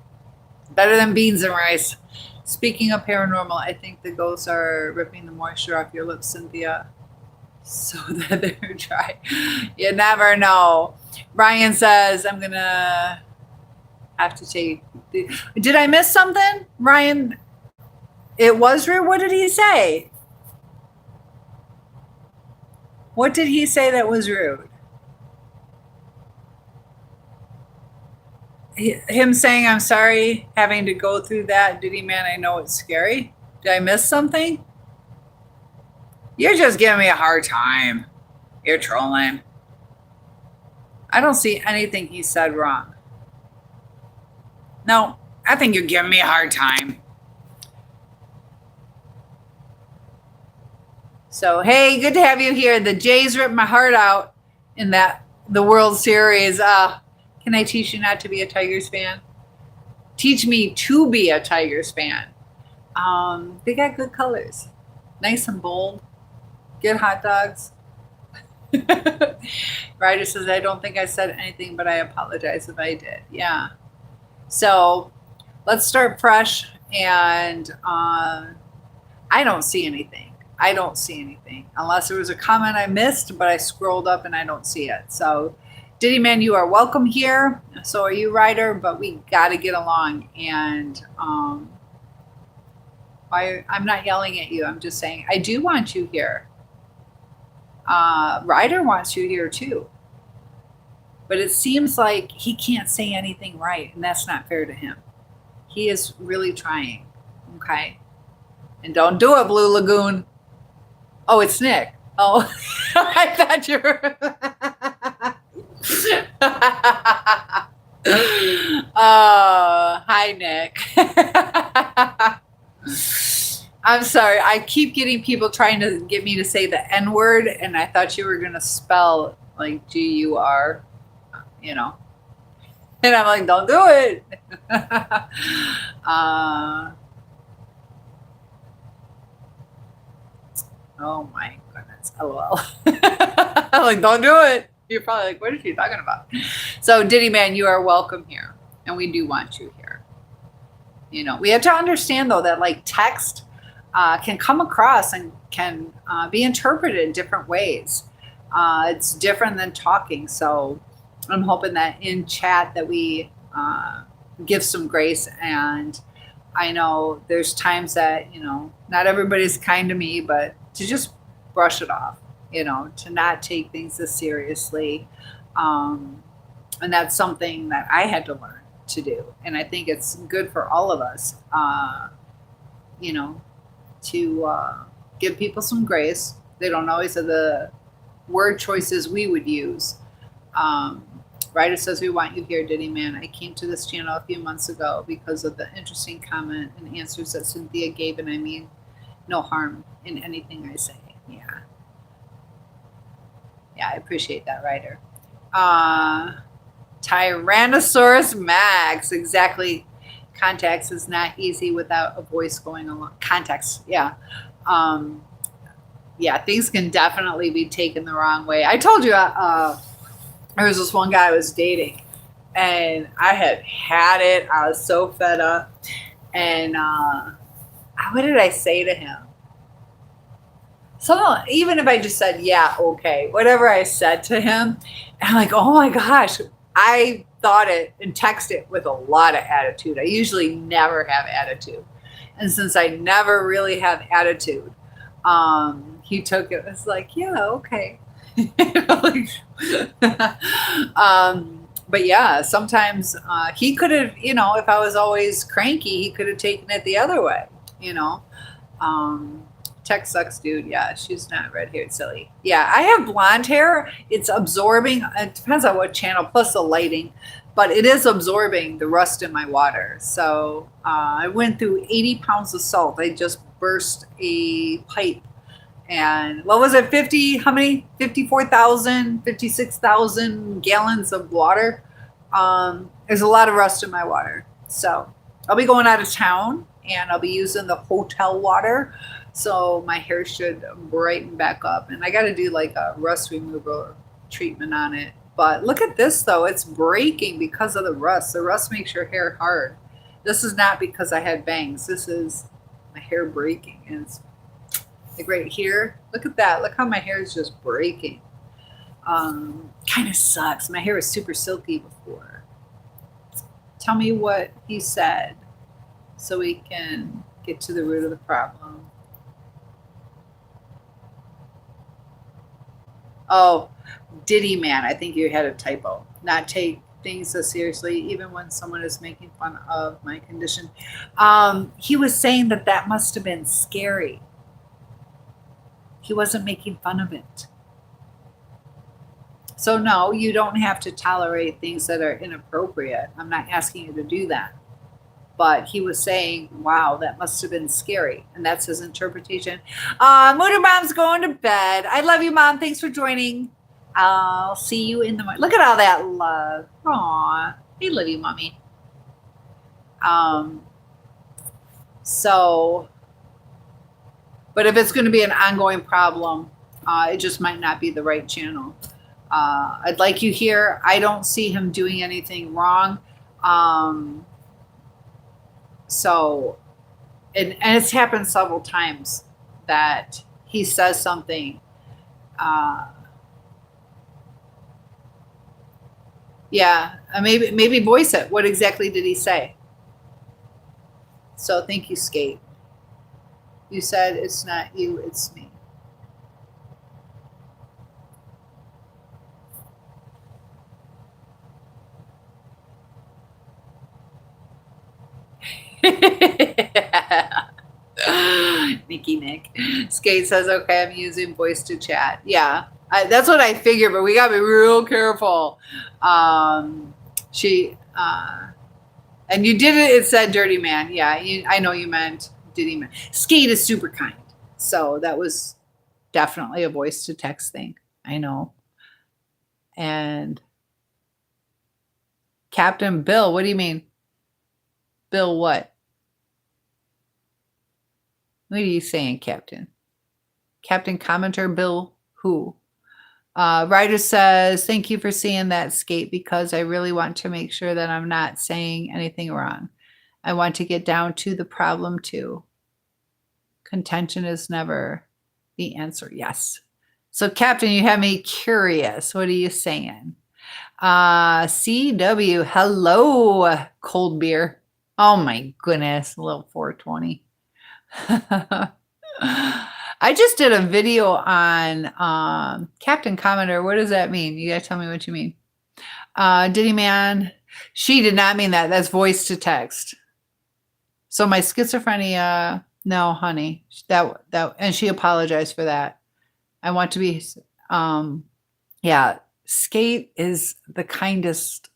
Better than beans and rice. Speaking of paranormal, I think the ghosts are ripping the moisture off your lips, Cynthia, so that they're dry. You never know. Brian says, I'm going to have to take... Did I miss something? Ryan, it was rude? What did he say? What did he say that was rude? Him saying, I'm sorry having to go through that. Diddy Man, I know it's scary. Did I miss something? You're just giving me a hard time. You're trolling. I don't see anything he said wrong. No, I think you're giving me a hard time. So, hey, good to have you here. The Jays ripped my heart out in the World Series. Can I teach you not to be a Tigers fan? Teach me to be a Tigers fan. They got good colors. Nice and bold. Good hot dogs. Ryder says, I don't think I said anything, but I apologize if I did. Yeah. So let's start fresh. And I don't see anything. Unless there was a comment I missed, but I scrolled up and I don't see it. So Diddy Man, you are welcome here. So are you, Ryder, but we got to get along. And I'm not yelling at you. I'm just saying I do want you here. Ryder wants you here too. But it seems like he can't say anything right, and that's not fair to him. He is really trying. Okay? And don't do it, Blue Lagoon. Oh, it's Nick. Oh, I thought you were... Oh, hi, Nick. I'm sorry. I keep getting people trying to get me to say the N word, and I thought you were going to spell like G-U-R, you know. And I'm like, don't do it. Oh my goodness. LOL. I'm like, don't do it. You're probably like, what is she talking about? So, Diddy Man, you are welcome here. And we do want you here. We have to understand, though, that like text can come across and can be interpreted in different ways. It's different than talking. So, I'm hoping that in chat that we give some grace. And I know there's times that, not everybody's kind to me, but to just brush it off, to not take things as seriously. And that's something that I had to learn to do. And I think it's good for all of us, to give people some grace. They don't always have the word choices we would use. Ryder says, we want you here, Diddy Man. I came to this channel a few months ago because of the interesting comment and answers that Cynthia gave, and I mean no harm in anything I say. Yeah. Yeah, I appreciate that, Ryder. Tyrannosaurus Max. Exactly. Contacts is not easy without a voice going along. Contacts, yeah. Yeah, things can definitely be taken the wrong way. I told you there was this one guy I was dating, and I had it. I was so fed up. And what did I say to him? So even if I just said, yeah, okay, whatever I said to him, I'm like, oh my gosh, I thought it and texted it with a lot of attitude. I usually never have attitude. And since I never really have attitude, he took it as like, yeah, okay. But yeah, sometimes he could have, if I was always cranky, he could have taken it the other way, Tech sucks, dude. Yeah, she's not red haired, silly. Yeah, I have blonde hair. It's absorbing. It depends on what channel, plus the lighting, but it is absorbing the rust in my water. So I went through 80 pounds of salt. I just burst a pipe. And what was it? 50, how many? 54,000, 56,000 gallons of water. There's a lot of rust in my water. So I'll be going out of town and I'll be using the hotel water. So my hair should brighten back up. And I got to do like a rust removal treatment on it. But look at this though. It's breaking because of the rust. The rust makes your hair hard. This is not because I had bangs. This is my hair breaking. And it's like right here. Look at that. Look how my hair is just breaking. Kind of sucks. My hair was super silky before. Tell me what he said so we can get to the root of the problem. Oh, Diddy Man. I think you had a typo. Not take things so seriously, even when someone is making fun of my condition. He was saying that must have been scary. He wasn't making fun of it. So no, you don't have to tolerate things that are inappropriate. I'm not asking you to do that. But he was saying, wow, that must have been scary. And that's his interpretation. Motor Mom's going to bed. I love you, Mom. Thanks for joining. I'll see you in the morning. Look at all that love. Aw, I love you, Mommy. But if it's going to be an ongoing problem, it just might not be the right channel. I'd like you here. I don't see him doing anything wrong. So, and it's happened several times that he says something. Yeah, maybe voice it. What exactly did he say? So thank you, Skate. You said it's not you, it's me. Nicky Nick. Skate says, okay, I'm using voice to chat. Yeah, that's what I figured, but we got to be real careful. And you did it, it said Dirty Man. Yeah, I know you meant Diddy Man. Skate is super kind. So that was definitely a voice to text thing. I know. And Captain Bill, what do you mean? Bill what? What are you saying, Captain? Captain Commenter Bill who? Ryder says, thank you for seeing that skate because I really want to make sure that I'm not saying anything wrong. I want to get down to the problem too. Contention is never the answer. Yes. So, Captain, you have me curious. What are you saying? CW, hello, cold beer. Oh my goodness, a little 420. I just did a video on Captain Commenter. What does that mean? You gotta tell me what you mean. Diddy Man, she did not mean that. That's voice to text. So my schizophrenia, no, honey, that and she apologized for that. I want to be, yeah. Skate is the kindest,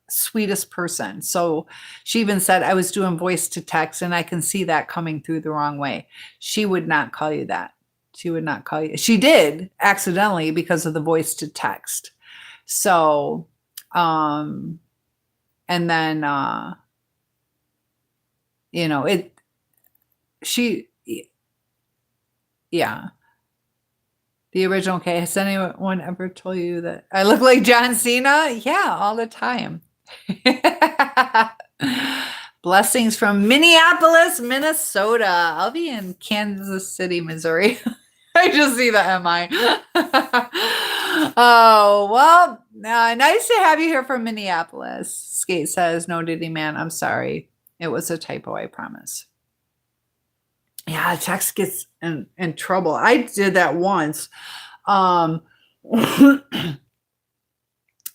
sweetest person. So she even said I was doing voice to text and I can see that coming through the wrong way. She would not call you that. She would not call you. She did accidentally because of the voice to text. So, and then, you know, yeah. The original K. Has anyone ever told you that I look like John Cena? Yeah, all the time. Blessings from Minneapolis, Minnesota. I'll be in Kansas City, Missouri. I just see the MI. Oh, well, nice to have you here from Minneapolis. Skate says, no, Diddy Man, I'm sorry. It was a typo, I promise. Yeah, text gets in trouble. I did that once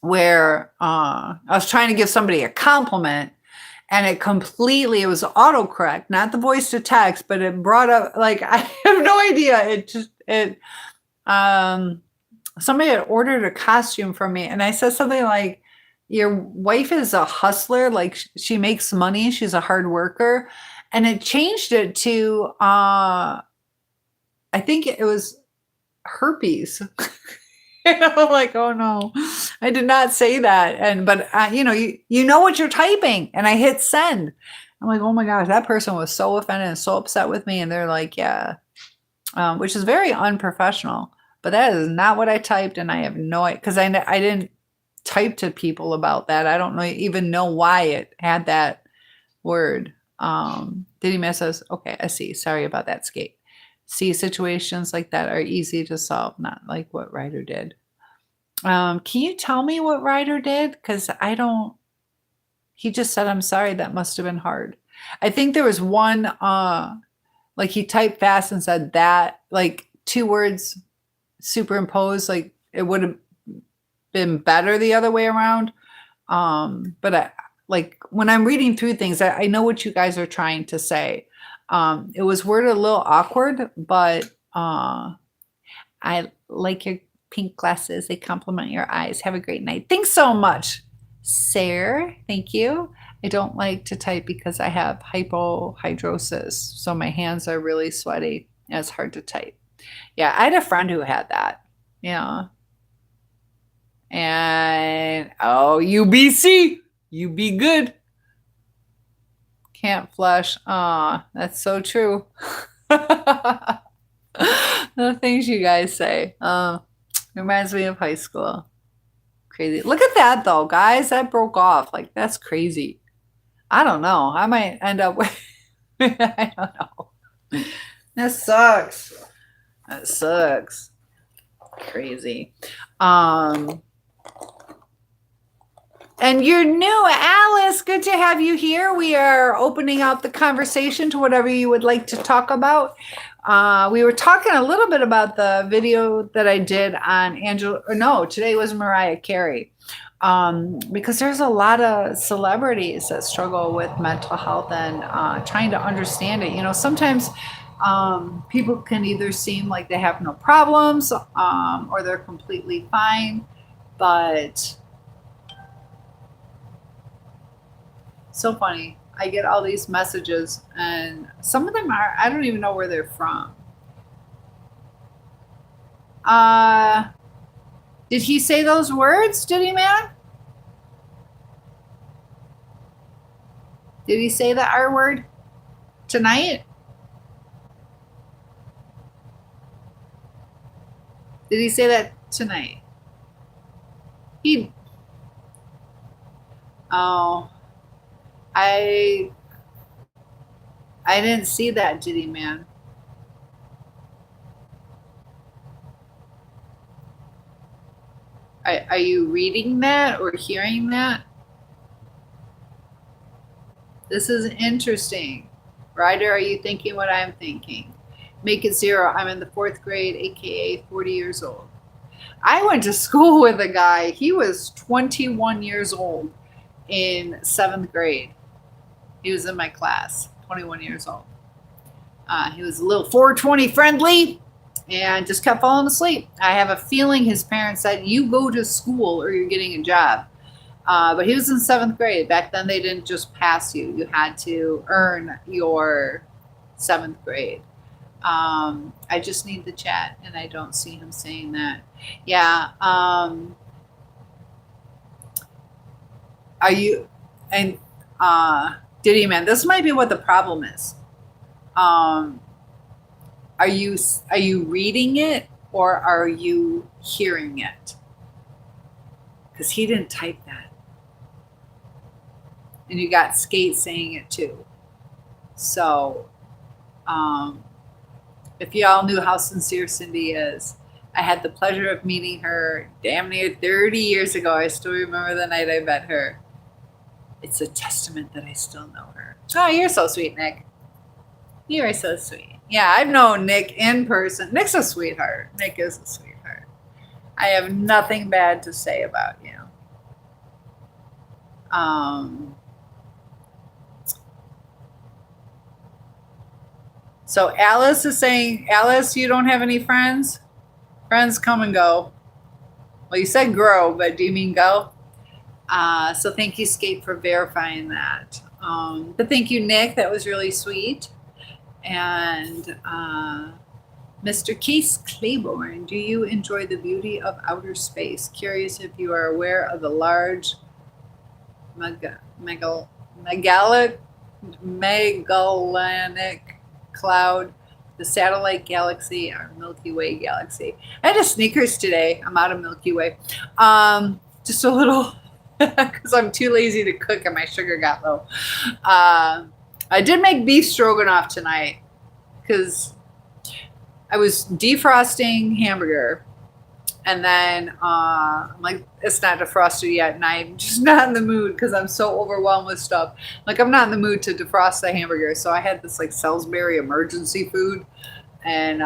where I was trying to give somebody a compliment and it was autocorrect, not the voice to text, but it brought up, like, I have no idea. Somebody had ordered a costume from me and I said something like, your wife is a hustler, like she makes money, she's a hard worker. And it changed it to, I think it was herpes. I'm like, oh no, I did not say that. But you know what you're typing. And I hit send. I'm like, oh my gosh, that person was so offended and so upset with me. And they're like, yeah, which is very unprofessional. But that is not what I typed. And I have no idea, because I didn't type to people about that. I don't even know why it had that word. Diddy Man says, okay, I see. Sorry about that, Skate. See, situations like that are easy to solve, not like what Ryder did. Can you tell me what Ryder did? Because he just said, I'm sorry, that must have been hard. I think there was one, like he typed fast and said that, like 2 words superimposed, like it would have been better the other way around. But like when I'm reading through things, I know what you guys are trying to say. It was worded a little awkward, but I like your pink glasses. They complement your eyes. Have a great night. Thanks so much, Sarah. Thank you. I don't like to type because I have hypohidrosis, so my hands are really sweaty and it's hard to type. Yeah, I had a friend who had that. Yeah. And UBC. You be good. Can't flush. That's so true. The things you guys say. Reminds me of high school. Crazy. Look at that though, guys. That broke off. Like, that's crazy. I don't know. I might end up with I don't know. That sucks. That sucks. Crazy. And you're new, Alice. Good to have you here. We are opening up the conversation to whatever you would like to talk about. We were talking a little bit about the video that I did on today was Mariah Carey. Because there's a lot of celebrities that struggle with mental health and trying to understand it. You know, sometimes people can either seem like they have no problems or they're completely fine, but so funny. I get all these messages and some of them I don't even know where they're from. Did he say those words, Diddy Man? Did he say the R word tonight? Did he say that tonight? He. Oh, I. I didn't see that, did he, man? Are you reading that or hearing that? This is interesting. Ryder, are you thinking what I'm thinking? Make it 0. I'm in the 4th grade, aka 40 years old. I went to school with a guy. He was 21 years old in 7th grade. He was in my class, 21 years old. He was a little 420 friendly and just kept falling asleep. I have a feeling his parents said, you go to school or you're getting a job. But he was in 7th grade. Back then, they didn't just pass you. You had to earn your 7th grade. I just need the chat, and I don't see him saying that. Yeah. Are you, and Diddy Man, this might be what the problem is. Are you reading it or are you hearing it? Because he didn't type that. And you got Skate saying it too. So, if y'all knew how sincere Cindy is, I had the pleasure of meeting her damn near 30 years ago. I still remember the night I met her. It's a testament that I still know her. Oh, you're so sweet, Nick. You are so sweet. Yeah, I've known Nick in person. Nick's a sweetheart. Nick is a sweetheart. I have nothing bad to say about you. So Alice is saying, Alice, you don't have any friends? Friends come and go. Well, you said grow, but do you mean go? So thank you, Skate, for verifying that. But thank you, Nick. That was really sweet. And Mr. Case Claiborne, do you enjoy the beauty of outer space? Curious if you are aware of the large Magellanic cloud, the satellite galaxy, our Milky Way galaxy. I had a Snickers today. I'm out of Milky Way. Just a little, because I'm too lazy to cook and my sugar got low. I did make beef stroganoff tonight because I was defrosting hamburger. And then I'm like, it's not defrosted yet. And I'm just not in the mood because I'm so overwhelmed with stuff. Like, I'm not in the mood to defrost the hamburger. So I had this like Salisbury emergency food. And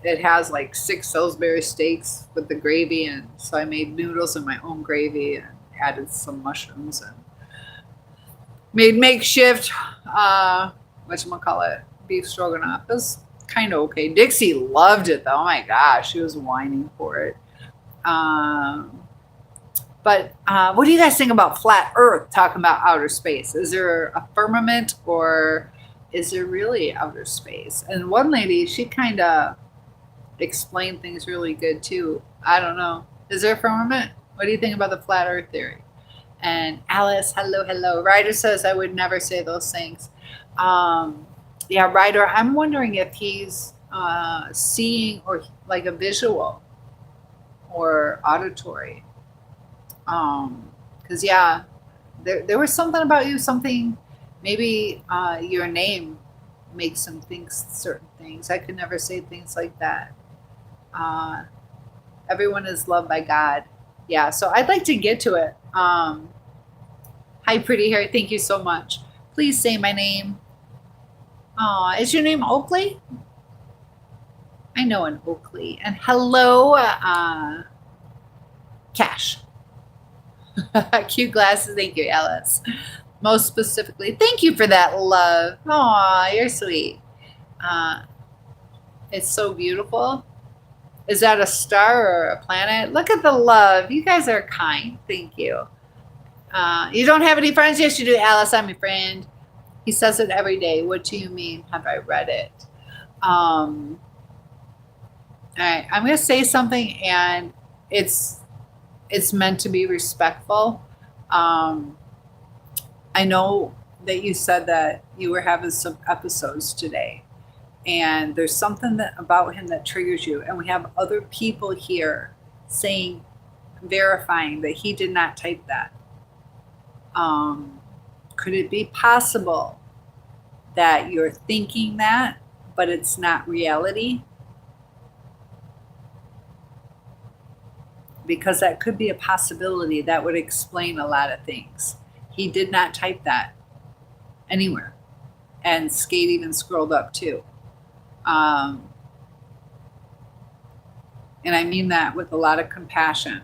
it has like 6 Salisbury steaks with the gravy. And so I made noodles in my own gravy and added some mushrooms and made makeshift, whatchamacallit, beef stroganoff. It was kind of okay. Dixie loved it though. Oh my gosh, she was whining for it. But what do you guys think about flat Earth? Talking about outer space. Is there a firmament or is there really outer space? And one lady, she kind of explained things really good too. I don't know. Is there a firmament? What do you think about the flat Earth theory? And Alice, hello. Ryder says I would never say those things. Yeah, Ryder, I'm wondering if he's seeing or like a visual or auditory. Because, yeah, there was something about you, something, maybe your name makes him think certain things. I could never say things like that. Everyone is loved by God. Yeah, so I'd like to get to it. Hi, pretty hair. Thank you so much. Please say my name. Is your name Oakley? I know an Oakley. And hello, Cash. Cute glasses. Thank you, Alice. Most specifically, thank you for that love. Aw, you're sweet. It's so beautiful. Is that a star or a planet? Look at the love. You guys are kind. Thank you. You don't have any friends? Yes, you do, Alice. I'm your friend. He says it every day. What do you mean? Have I read it? All right, I'm going to say something, and it's meant to be respectful. I know that you said that you were having some episodes today, and there's something that about him that triggers you, and we have other people here saying, verifying that he did not type that. Could it be possible that you're thinking that, but it's not reality? Because that could be a possibility. That would explain a lot of things. He did not type that anywhere. And Skate even scrolled up too. And I mean that with a lot of compassion,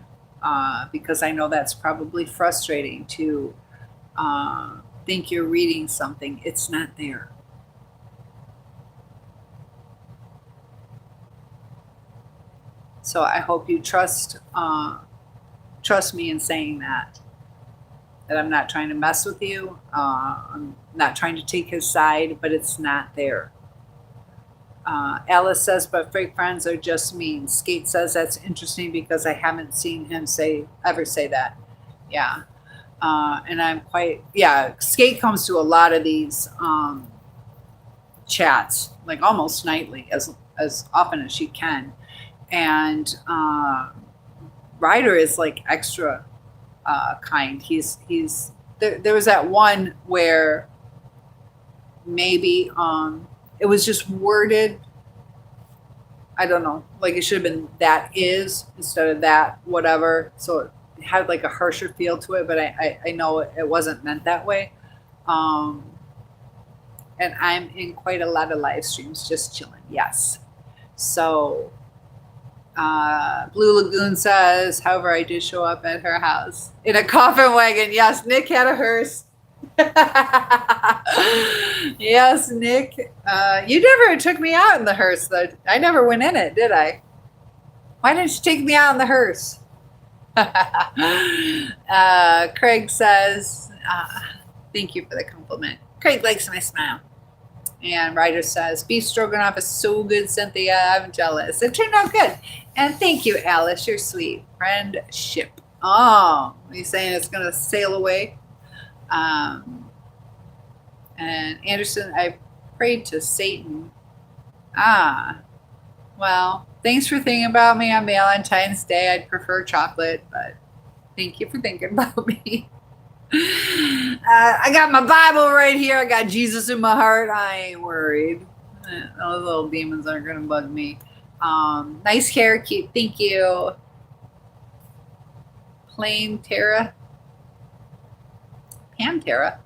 because I know that's probably frustrating to think you're reading something. It's not there. So I hope you trust me in saying that I'm not trying to mess with you. I'm not trying to take his side, but it's not there. Alice says, but fake friends are just mean. Skate says, that's interesting because I haven't seen him ever say that. Yeah. And I'm Skate comes to a lot of these chats, like almost nightly, as often as she can. And Ryder is like extra kind. He's there was that one where maybe it was just worded, I don't know, like it should have been that is instead of that whatever, so it had like a harsher feel to it, but I know it wasn't meant that way. And I'm in quite a lot of live streams just chilling. Yes. So Blue Lagoon says, however, I did show up at her house in a coffin wagon. Yes, Nick had a hearse. Yes, Nick. You never took me out in the hearse, though. I never went in it, did I? Why didn't you take me out in the hearse? Craig says, thank you for the compliment. Craig likes my smile. And Ryder says, beef stroganoff is so good, Cynthia. I'm jealous. It turned out good. And thank you, Alice. You're sweet. Friendship. Oh, are you saying it's going to sail away? And Anderson, I prayed to Satan. Well, thanks for thinking about me on Valentine's Day. I'd prefer chocolate, but thank you for thinking about me. I got my Bible right here. I got Jesus in my heart. I ain't worried. Those little demons aren't going to bug me. Nice hair, cute. Thank you. Plain Tara. Pantera.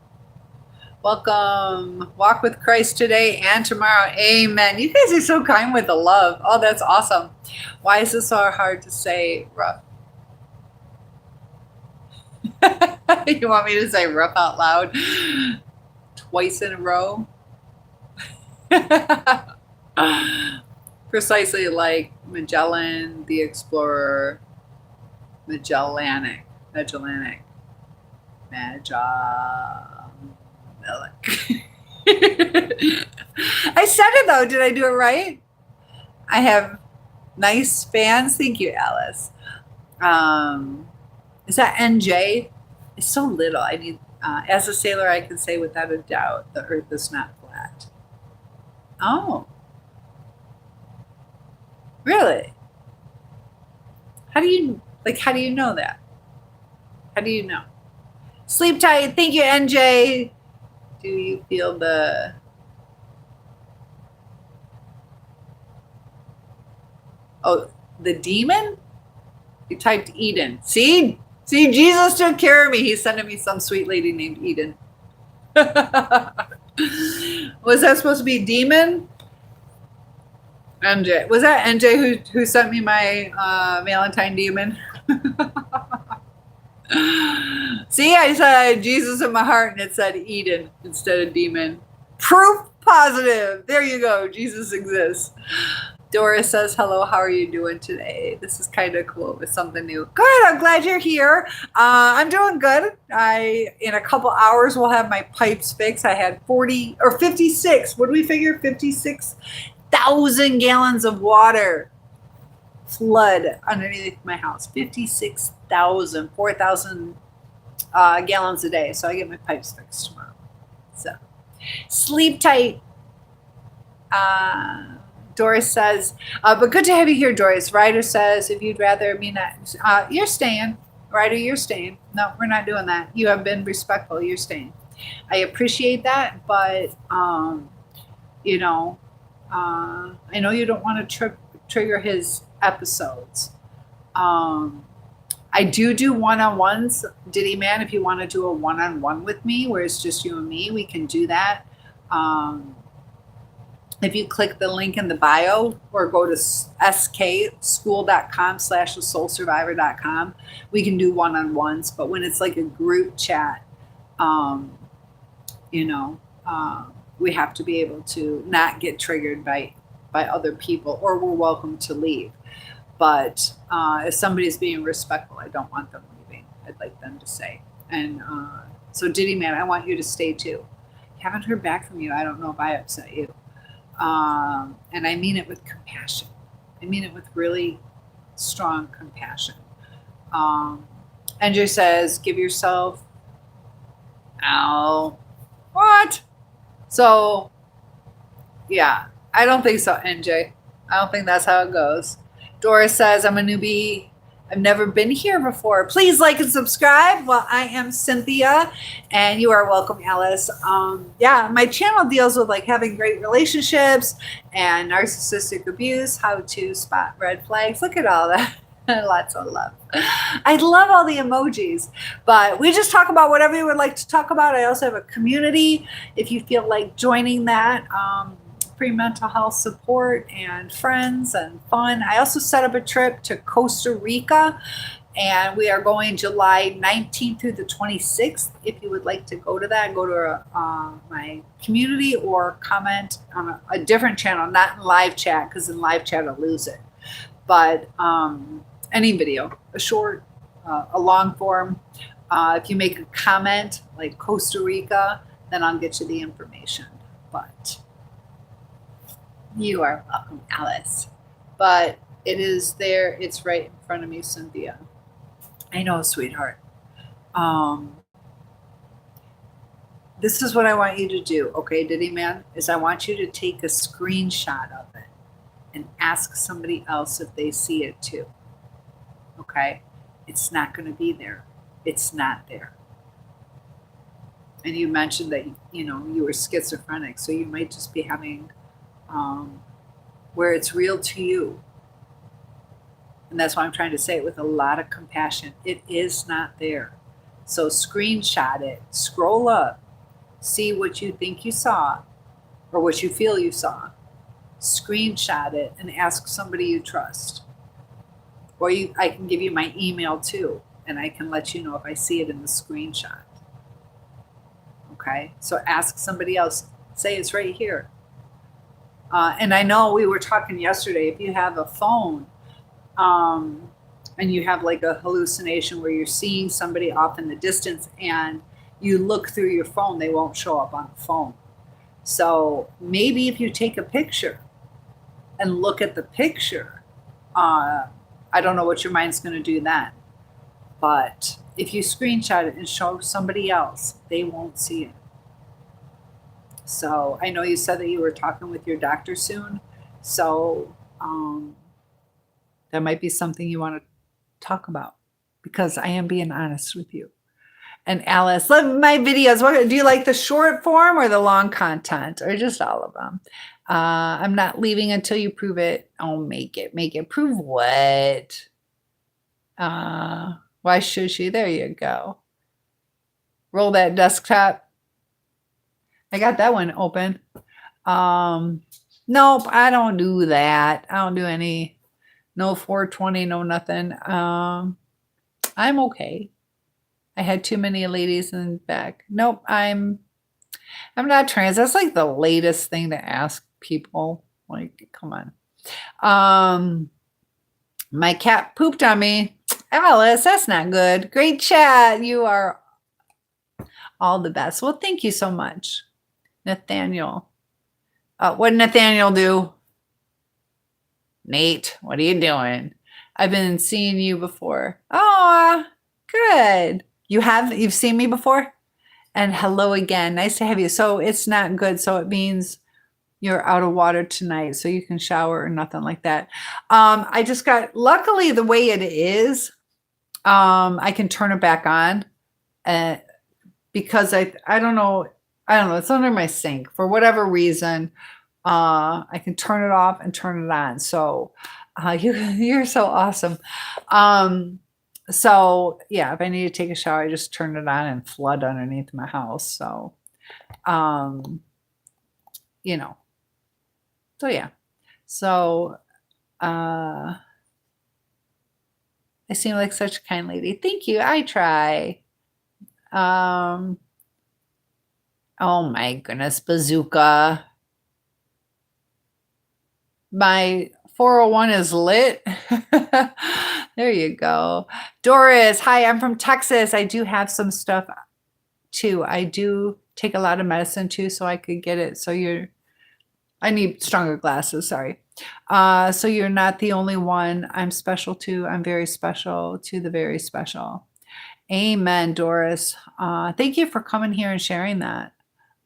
Welcome. Walk with Christ today and tomorrow. Amen. You guys are so kind with the love. Oh, that's awesome. Why is this so hard to say rough? You want me to say rough out loud twice in a row? Precisely like Magellan, the Explorer, Magellanic. I said it though. Did I do it right? I have nice fans. Thank you, Alice. Is that NJ? It's so little. I need, as a sailor, I can say without a doubt, the earth is not flat. Oh. Really? How do you know that? How do you know? Sleep tight. Thank you, NJ. Do you feel the... Oh, the demon? You typed Eden. See, Jesus took care of me. He's sending me some sweet lady named Eden. Was that supposed to be demon? NJ. Was that NJ who sent me my Valentine demon? See, I said Jesus in my heart and it said Eden instead of demon. Proof positive. There you go. Jesus exists. Doris says, hello, how are you doing today? This is kind of cool. It's something new. Good. I'm glad you're here. I'm doing good. In a couple hours, we'll have my pipes fixed. I had 56. What do we figure? 56,000 gallons of water flood underneath my house. 56,000, 4,000 gallons a day. So I get my pipes fixed tomorrow. So sleep tight. Doris says, but good to have you here, Doris. Ryder says, if you'd rather me not, you're staying. Ryder, you're staying. No, we're not doing that. You have been respectful. You're staying. I appreciate that, but, you know, I know you don't want to trigger his episodes. I do one-on-ones. Diddy Man, if you want to do a one-on-one with me where it's just you and me, we can do that. If you click the link in the bio or go to skschool.com/thesoulsurvivor.com, we can do one-on-ones. But when it's like a group chat, you know, we have to be able to not get triggered by other people, or we're welcome to leave. But if somebody's being respectful, I don't want them leaving. I'd like them to stay. And so Diddy Man, I want you to stay too. Haven't heard back from you. I don't know if I upset you. And I mean it with compassion. I mean it with really strong compassion. Andrew says, give yourself, what? So, yeah, I don't think so, NJ. I don't think that's how it goes. Doris says, I'm a newbie. I've never been here before. Please like and subscribe. Well, I am Cynthia, and you are welcome, Alice. Yeah, my channel deals with like having great relationships and narcissistic abuse, how to spot red flags. Look at all that. Lots of love. I love all the emojis, but we just talk about whatever you would like to talk about. I also have a community if you feel like joining that. Free mental health support and friends and fun. I also set up a trip to Costa Rica, and we are going July 19th through the 26th. If you would like to go to that, go to my community or comment on a different channel, not in live chat, because in live chat I'll lose it. But any video, a short, a long form. If you make a comment like Costa Rica, then I'll get you the information. But you are welcome, Alice. But it is there. It's right in front of me, Cynthia. I know, sweetheart. This is what I want you to do, okay, Diddy Man, is I want you to take a screenshot of it and ask somebody else if they see it too. Okay? It's not going to be there. It's not there. And you mentioned that, you know, you were schizophrenic, so you might just be having where it's real to you. And that's why I'm trying to say it with a lot of compassion. It is not there. So screenshot it, scroll up, see what you think you saw or what you feel you saw. Screenshot it and ask somebody you trust. Or I can give you my email too, and I can let you know if I see it in the screenshot. Okay? So ask somebody else. Say it's right here. And I know we were talking yesterday, if you have a phone and you have like a hallucination where you're seeing somebody off in the distance and you look through your phone, they won't show up on the phone. So maybe if you take a picture and look at the picture, I don't know what your mind's going to do then. But if you screenshot it and show somebody else, they won't see it. So I know you said that you were talking with your doctor soon. So that might be something you want to talk about, because I am being honest with you. And Alice, love my videos. What do you like, the short form or the long content, or just all of them? I'm not leaving until you prove it. Oh, make it. Prove what? Why should she? There you go. Roll that desktop. I got that one open. Nope, I don't do that. I don't do any, no 420, no nothing. I'm okay. I had too many ladies in the back. Nope, I'm not trans. That's like the latest thing to ask people. Like, come on. My cat pooped on me. Alice, that's not good. Great chat. You are all the best. Well, thank you so much, Nathaniel. What did Nathaniel do? Nate, what are you doing? I've been seeing you before. Oh, good. You've seen me before? And hello again. Nice to have you. So it's not good. So it means you're out of water tonight, so you can shower or nothing like that. I just got, luckily, the way it is, I can turn it back on, uh, because I don't know, it's under my sink for whatever reason. I can turn it off and turn it on. So you're so awesome. So yeah, if I need to take a shower, I just turn it on and flood underneath my house. So, um, you know, so yeah. So, I seem like such a kind lady. Thank you. I try. Um, oh my goodness, bazooka. My 401 is lit. There you go. Doris, hi, I'm from Texas. I do have some stuff too. I do take a lot of medicine too, so I could get it. I need stronger glasses, sorry. So you're not the only one. I'm special too. I'm very special to the very special. Amen, Doris. Thank you for coming here and sharing that.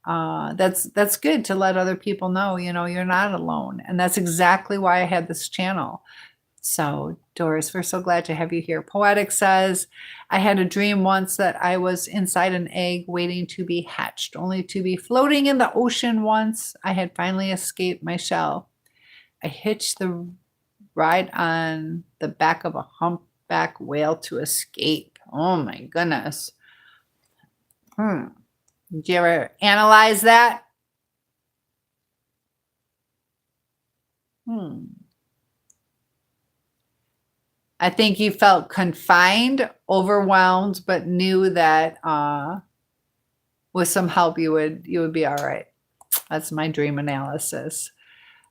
That's good to let other people know, you're not alone. And that's exactly why I had this channel. So, Doris, we're so glad to have you here. Poetic says, I had a dream once that I was inside an egg waiting to be hatched, only to be floating in the ocean once I had finally escaped my shell. I hitched the ride on the back of a humpback whale to escape. Oh my goodness. Did you ever analyze that? I think you felt confined, overwhelmed, but knew that with some help you would be all right. That's my dream analysis.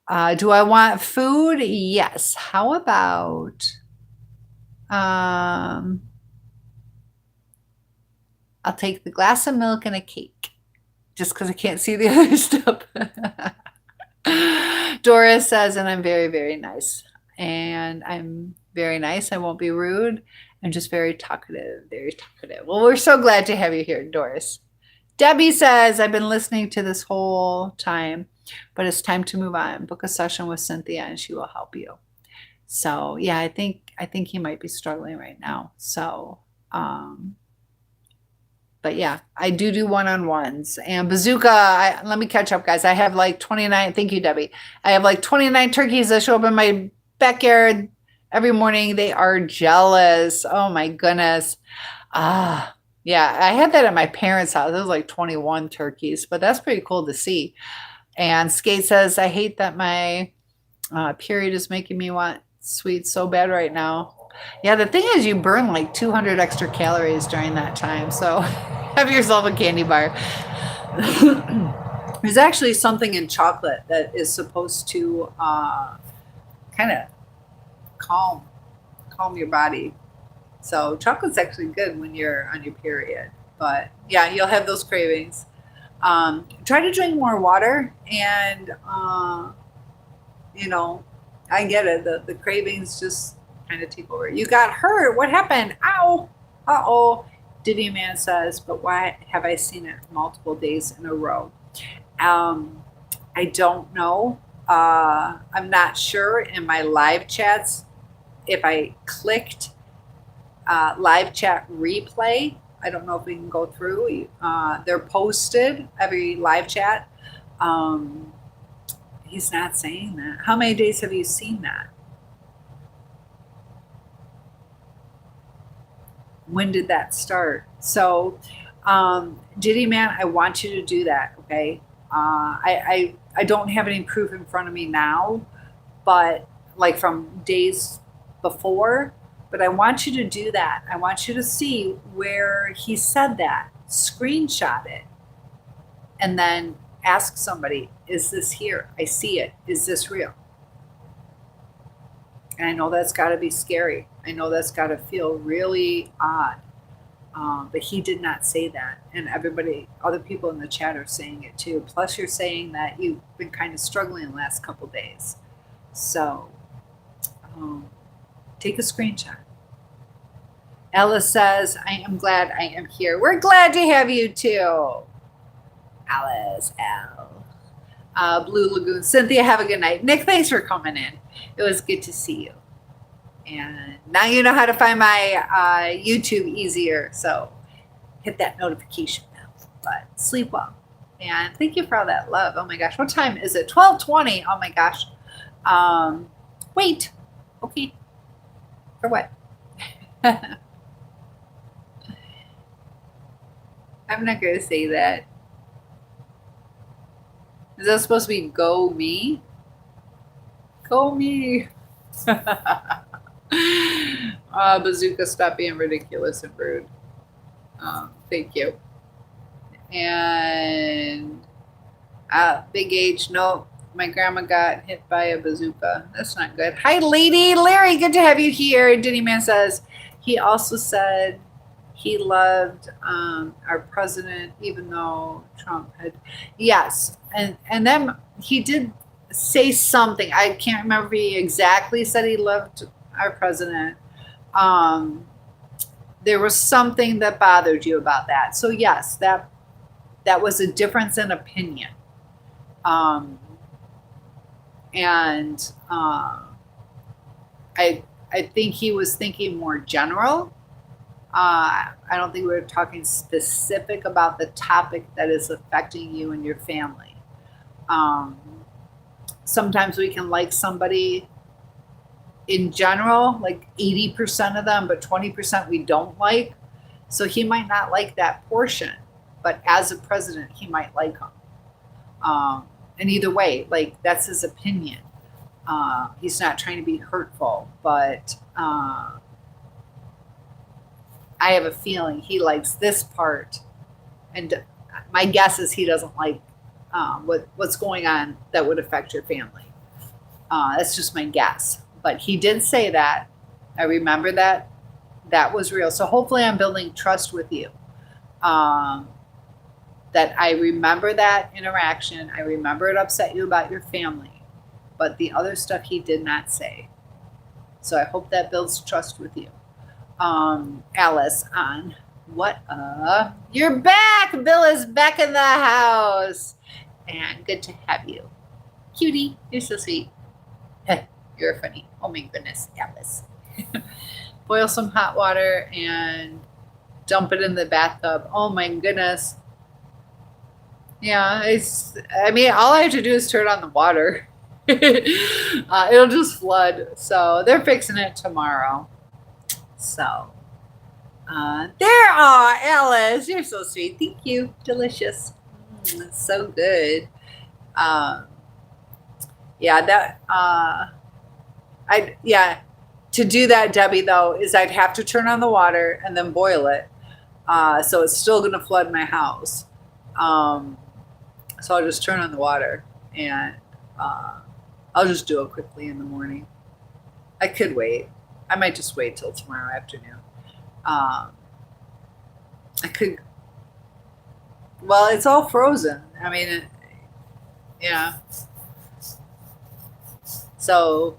Do I want food? Yes. How about I'll take the glass of milk and a cake, just because I can't see the other stuff. Doris says, and I'm very, very nice. And I'm very nice. I won't be rude. I'm just very talkative, very talkative. Well, we're so glad to have you here, Doris. Debbie says, I've been listening to this whole time, but it's time to move on. Book a session with Cynthia and she will help you. So yeah, I think he might be struggling right now. So, but yeah, I do one-on-ones. And bazooka, let me catch up, guys. I have like 29. Thank you, Debbie. I have like 29 turkeys that show up in my backyard every morning. They are jealous. Oh my goodness. Yeah, I had that at my parents' house. It was like 21 turkeys, but that's pretty cool to see. And Skate says, I hate that my period is making me want sweets so bad right now. Yeah, the thing is you burn like 200 extra calories during that time. So have yourself a candy bar. There's actually something in chocolate that is supposed to kind of calm your body. So chocolate's actually good when you're on your period. But yeah, you'll have those cravings. Try to drink more water, and I get it. The cravings just kind of take over. You got hurt. What happened? Ow. Uh-oh. Diddy Man says, but why have I seen it multiple days in a row? I don't know. I'm not sure in my live chats if I clicked live chat replay. I don't know if we can go through. They're posted, every live chat. He's not saying that. How many days have you seen that? When did that start? So, Diddy Man, I want you to do that, okay? I don't have any proof in front of me now, but like from days before, but I want you to do that. I want you to see where he said that, screenshot it, and then ask somebody, is this here? I see it. Is this real? And I know that's got to be scary. I know that's got to feel really odd. But he did not say that. And other people in the chat are saying it too. Plus, you're saying that you've been kind of struggling the last couple days. So take a screenshot. Ella says, I am glad I am here. We're glad to have you too. Alice, L. Blue Lagoon. Cynthia, have a good night. Nick, thanks for coming in. It was good to see you. And now you know how to find my YouTube easier. So hit that notification bell. But sleep well. And thank you for all that love. Oh my gosh. What time is it? 12:20. Oh my gosh. Wait. Okay. For what? I'm not going to say that. Is that supposed to be go me? Go me. Bazooka, stop being ridiculous and rude. Thank you. And big age, no, my grandma got hit by a bazooka. That's not good. Hi, lady. Larry, good to have you here. Diddy Man says, he also said he loved our president, even though Trump had, yes. And then he did say something. I can't remember if he exactly said he loved our president. There was something that bothered you about that. So yes, that was a difference in opinion. I think he was thinking more general. I don't think we were talking specific about the topic that is affecting you and your family. Sometimes we can like somebody in general, like 80% of them, but 20% we don't like. So he might not like that portion, but as a president, he might like him. And either way, like that's his opinion. He's not trying to be hurtful, but I have a feeling he likes this part. And my guess is he doesn't like what's going on that would affect your family. That's just my guess. But he did say that. I remember that. That was real. So hopefully I'm building trust with you. That I remember that interaction. I remember it upset you about your family. But the other stuff he did not say. So I hope that builds trust with you. Alice on what? You're back. Bill is back in the house. And good to have you. Cutie, you're so sweet. You're funny. Oh my goodness, Alice. Boil some hot water and dump it in the bathtub. Oh my goodness. Yeah, all I have to do is turn on the water. It'll just flood. So they're fixing it tomorrow. So there are Alice. You're so sweet. Thank you. Delicious. It's so good. To do that, Debbie, though, is I'd have to turn on the water and then boil it. So it's still going to flood my house. So I'll just turn on the water and I'll just do it quickly in the morning. I could wait. I might just wait till tomorrow afternoon. I could. Well, it's all frozen. I mean, yeah. So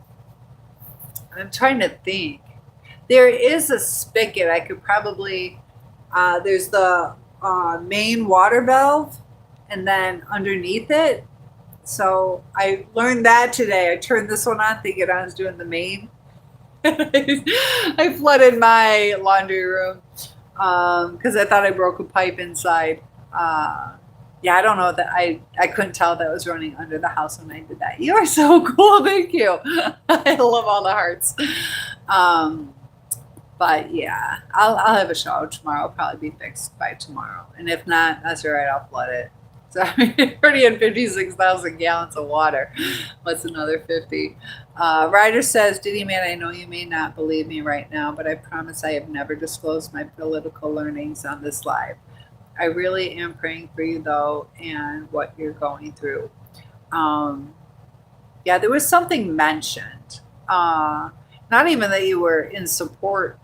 I'm trying to think. There is a spigot. I could probably. There's the main water valve, and then underneath it. So I learned that today. I turned this one on, thinking I was doing the main. I flooded my laundry room because I thought I broke a pipe inside. I don't know that I couldn't tell that was running under the house when I did that. You are so cool. Thank you. I love all the hearts. But yeah, I'll have a shower tomorrow. It'll probably be fixed by tomorrow. And if not, that's all right. I'll flood it. So I already had 56,000 gallons of water. What's another 50? Ryder says, Diddy Man, I know you may not believe me right now, but I promise I have never disclosed my political learnings on this live. I really am praying for you, though, and what you're going through. There was something mentioned. Not even that you were in support.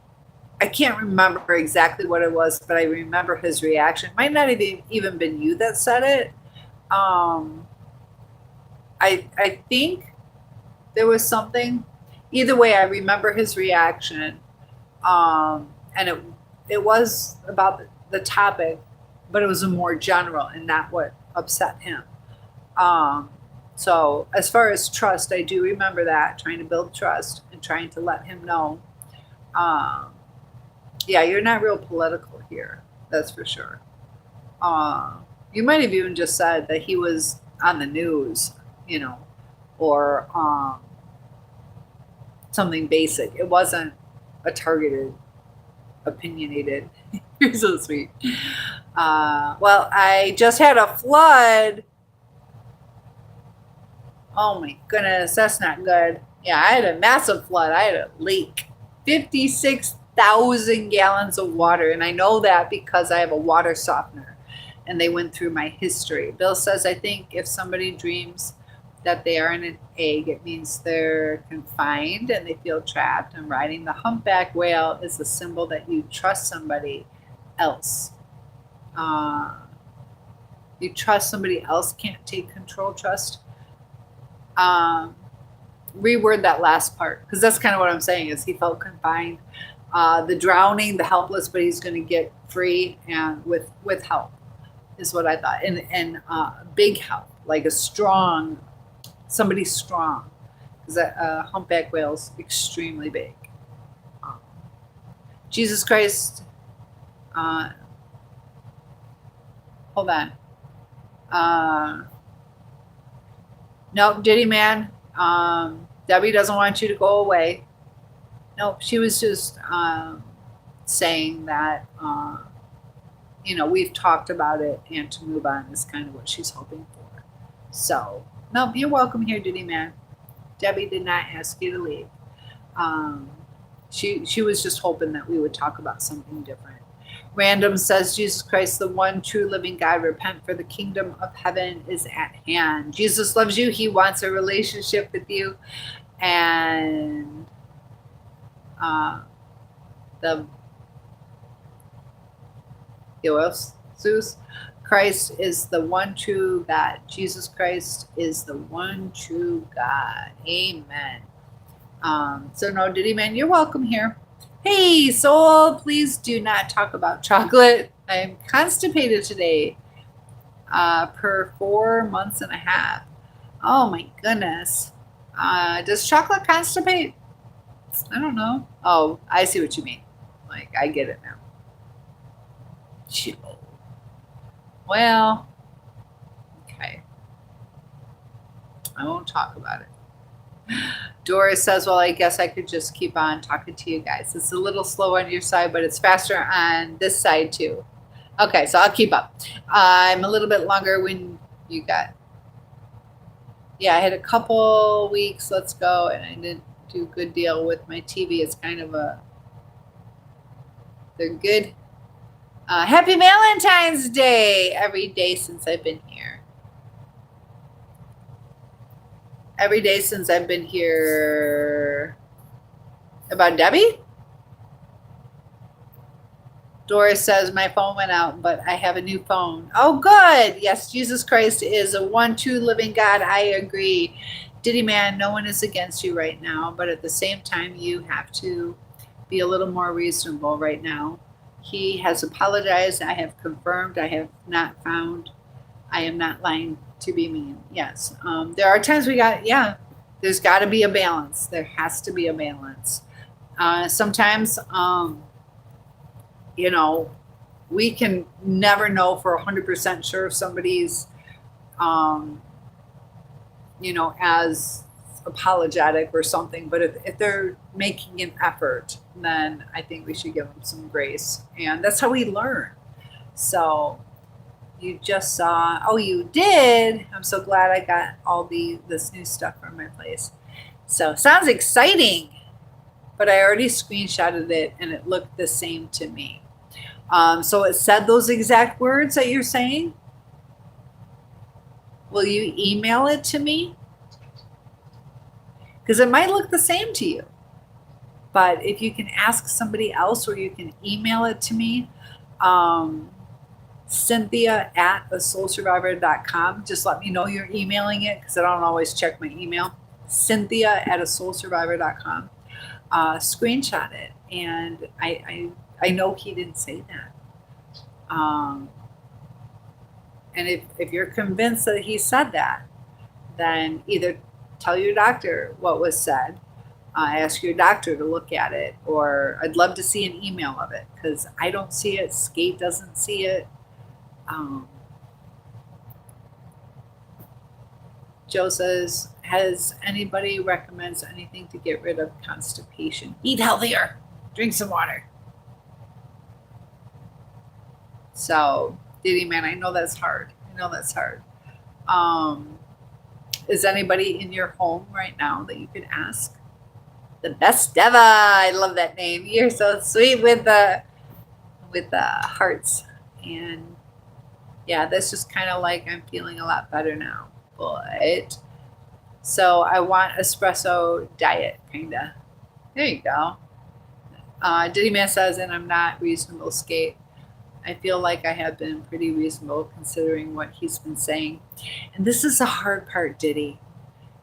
I can't remember exactly what it was, but I remember his reaction. It might not have even been you that said it. I think there was something. Either way, I remember his reaction. and it was about the topic, but it was a more general and not what upset him. So as far as trust, I do remember that, trying to build trust and trying to let him know, yeah, you're not real political here. That's for sure. You might have even just said that he was on the news, or something basic. It wasn't a targeted, opinionated. You're so sweet. Well, I just had a flood. Oh my goodness, that's not good. Yeah, I had a massive flood. I had a leak. 56,000 gallons of water. And I know that because I have a water softener. And they went through my history. Bill says, I think if somebody dreams that they are in an egg, it means they're confined and they feel trapped. And riding the humpback whale is a symbol that you trust somebody else. You trust somebody else, can't take control, trust. Reword that last part, because that's kind of what I'm saying is he felt confined. The drowning, the helpless, but he's going to get free and with help is what I thought. And big help, like somebody strong, because a humpback whale's extremely big. Jesus Christ, hold on. Nope, Diddy Man. Debbie doesn't want you to go away. Nope, she was just saying that, we've talked about it and to move on is kind of what she's hoping for. So, nope, you're welcome here, Diddy Man. Debbie did not ask you to leave. She was just hoping that we would talk about something different. Random says, Jesus Christ, the one true living God, repent, for the kingdom of heaven is at hand. Jesus loves you. He wants a relationship with you. And Zeus, Christ is the one true God. Jesus Christ is the one true God. Amen. So no, Diddy Man, you're welcome here. Hey, soul, please do not talk about chocolate. I am constipated today per 4 months and a half. Oh, my goodness. Does chocolate constipate? I don't know. Oh, I see what you mean. Like, I get it now. Chill. Well, okay. I won't talk about it. Doris says, well, I guess I could just keep on talking to you guys. It's a little slow on your side, but it's faster on this side too. Okay, so I'll keep up. I'm a little bit longer when you got. Yeah, I had a couple weeks, let's go, and I didn't do a good deal with my TV. It's kind of they're good. Happy Valentine's Day every day since I've been here. Every day since I've been here. About Debbie? Doris says, my phone went out, but I have a new phone. Oh, good. Yes, Jesus Christ is a one true living God. I agree. Diddy Man, no one is against you right now, but at the same time, you have to be a little more reasonable right now. He has apologized. I have confirmed. I have not found. I am not lying to be mean. Yes. There are times there's got to be a balance. There has to be a balance. Sometimes, we can never know for 100% sure if somebody's, as apologetic or something. But if they're making an effort, then I think we should give them some grace. And that's how we learn. So you just saw, oh, you did. I'm so glad I got all this new stuff from my place. So sounds exciting, but I already screenshotted it and it looked the same to me. So it said those exact words that you're saying. Will you email it to me? Because it might look the same to you. But if you can ask somebody else or you can email it to me, Cynthia@asoulsurvivor.com. Just let me know you're emailing it because I don't always check my email. Cynthia@asoulsurvivor.com. Screenshot it. And I know he didn't say that. And if you're convinced that he said that, then either tell your doctor what was said, ask your doctor to look at it, or I'd love to see an email of it because I don't see it. Skate doesn't see it. Um, Joe says, has anybody recommends anything to get rid of constipation? Eat healthier. Drink some water. So, Diddy Man, I know that's hard. I know that's hard. Is anybody in your home right now that you could ask? The best Deva. I love that name. You're so sweet with the hearts. And yeah, that's just kind of like I'm feeling a lot better now. But so I want espresso diet, kinda. There you go. Diddy Man says, and I'm not reasonable, Skate. I feel like I have been pretty reasonable considering what he's been saying. And this is the hard part, Diddy,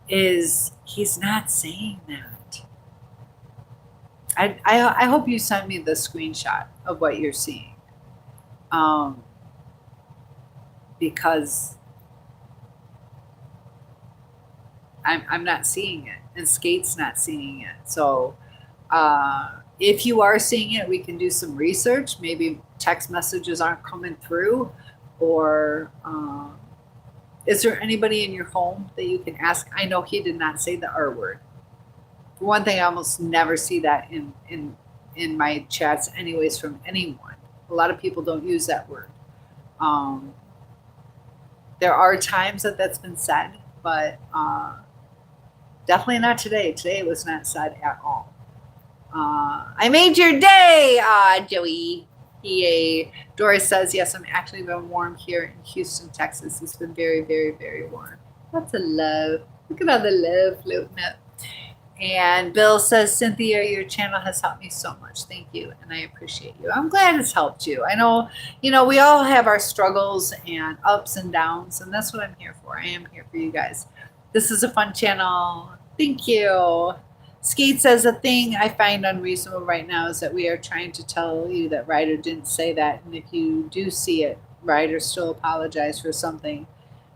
is he's not saying that. I hope you send me the screenshot of what you're seeing. Because I'm not seeing it, and Skate's not seeing it. So if you are seeing it, we can do some research. Maybe text messages aren't coming through, or is there anybody in your home that you can ask? I know he did not say the R word. For one thing, I almost never see that in my chats, anyways, from anyone. A lot of people don't use that word. There are times that that's been said, but definitely not today. Today it was not said at all. I made your day, Joey. Doris says, yes, I'm actually been warm here in Houston, Texas. It's been very, very, very warm. Lots of love. Look at all the love floating up. And Bill says, Cynthia, your channel has helped me so much. Thank you. And I appreciate you. I'm glad it's helped you. I know, we all have our struggles and ups and downs, and that's what I'm here for. I am here for you guys. This is a fun channel. Thank you. Skate says, a thing I find unreasonable right now is that we are trying to tell you that Ryder didn't say that. And if you do see it, Ryder still apologized for something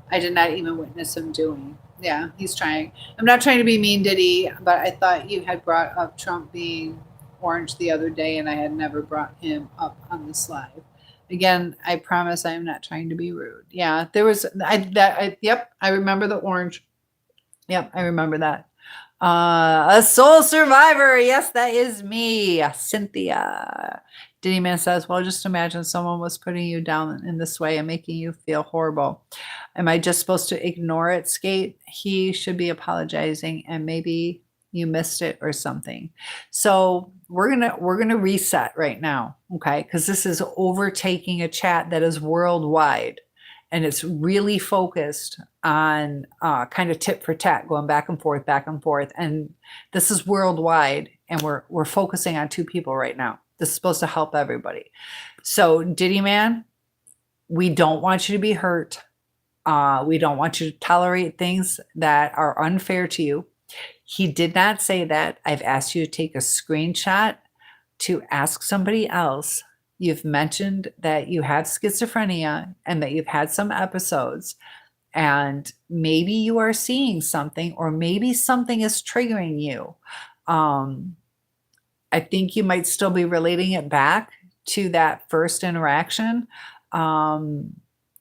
I did not even witness him doing. Yeah, he's trying. I'm not trying to be mean, Diddy, but I thought you had brought up Trump being orange the other day, and I had never brought him up on this live. Again, I promise I am not trying to be rude. Yeah, there was yep, I remember the orange. Yep, I remember that. A soul survivor. Yes, that is me, Cynthia. Diddy Man says, well, just imagine someone was putting you down in this way and making you feel horrible. Am I just supposed to ignore it, Skate? He should be apologizing, and maybe you missed it or something. So we're gonna reset right now, okay? Because this is overtaking a chat that is worldwide, and it's really focused on kind of tit for tat, going back and forth, and this is worldwide, and we're focusing on two people right now. This is supposed to help everybody. So, Diddy Man, we don't want you to be hurt. We don't want you to tolerate things that are unfair to you. He did not say that. I've asked you to take a screenshot to ask somebody else. You've mentioned that you have schizophrenia and that you've had some episodes, and maybe you are seeing something, or maybe something is triggering you. I think you might still be relating it back to that first interaction. And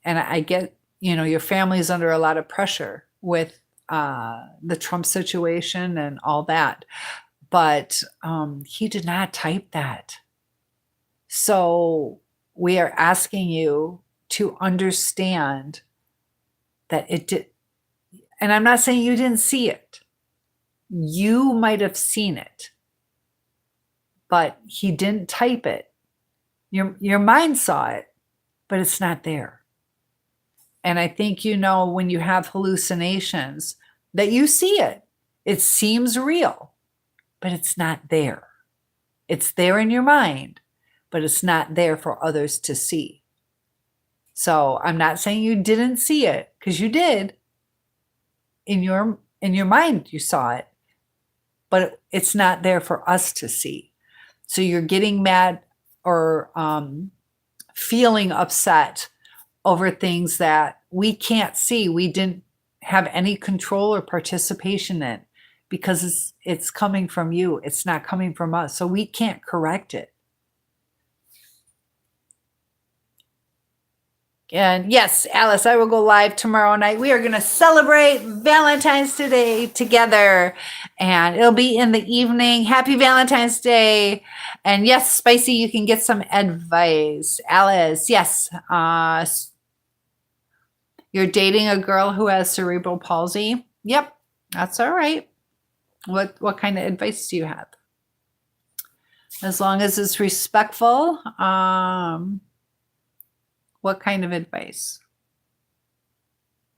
I get, your family is under a lot of pressure with the Trump situation and all that. But he did not type that. So we are asking you to understand that it did. And I'm not saying you didn't see it. You might have seen it, but he didn't type it. Your mind saw it, but it's not there. And I think when you have hallucinations that you see it. It seems real, but it's not there. It's there in your mind, but it's not there for others to see. So I'm not saying you didn't see it, because you did. In your mind, you saw it, but it's not there for us to see. So you're getting mad or feeling upset over things that we can't see, we didn't have any control or participation in, because it's coming from you. It's not coming from us. So we can't correct it. And yes, Alice, I will go live tomorrow night. We are going to celebrate Valentine's Day together, and it'll be in the evening. Happy Valentine's Day. And yes, Spicy, you can get some advice. Alice, yes. You're dating a girl who has cerebral palsy. Yep, that's all right. What kind of advice do you have? As long as it's respectful. What kind of advice?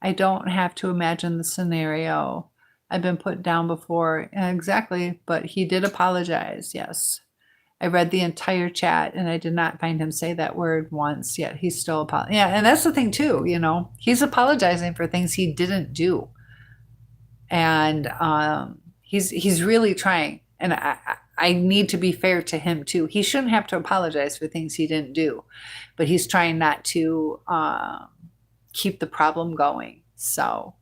I don't have to imagine the scenario. I've been put down before. Exactly, but he did apologize, yes. I read the entire chat and I did not find him say that word once, yet he's still apologizing. Yeah, and that's the thing too, he's apologizing for things he didn't do. And he's really trying. And I need to be fair to him too. He shouldn't have to apologize for things he didn't do, but he's trying not to keep the problem going. So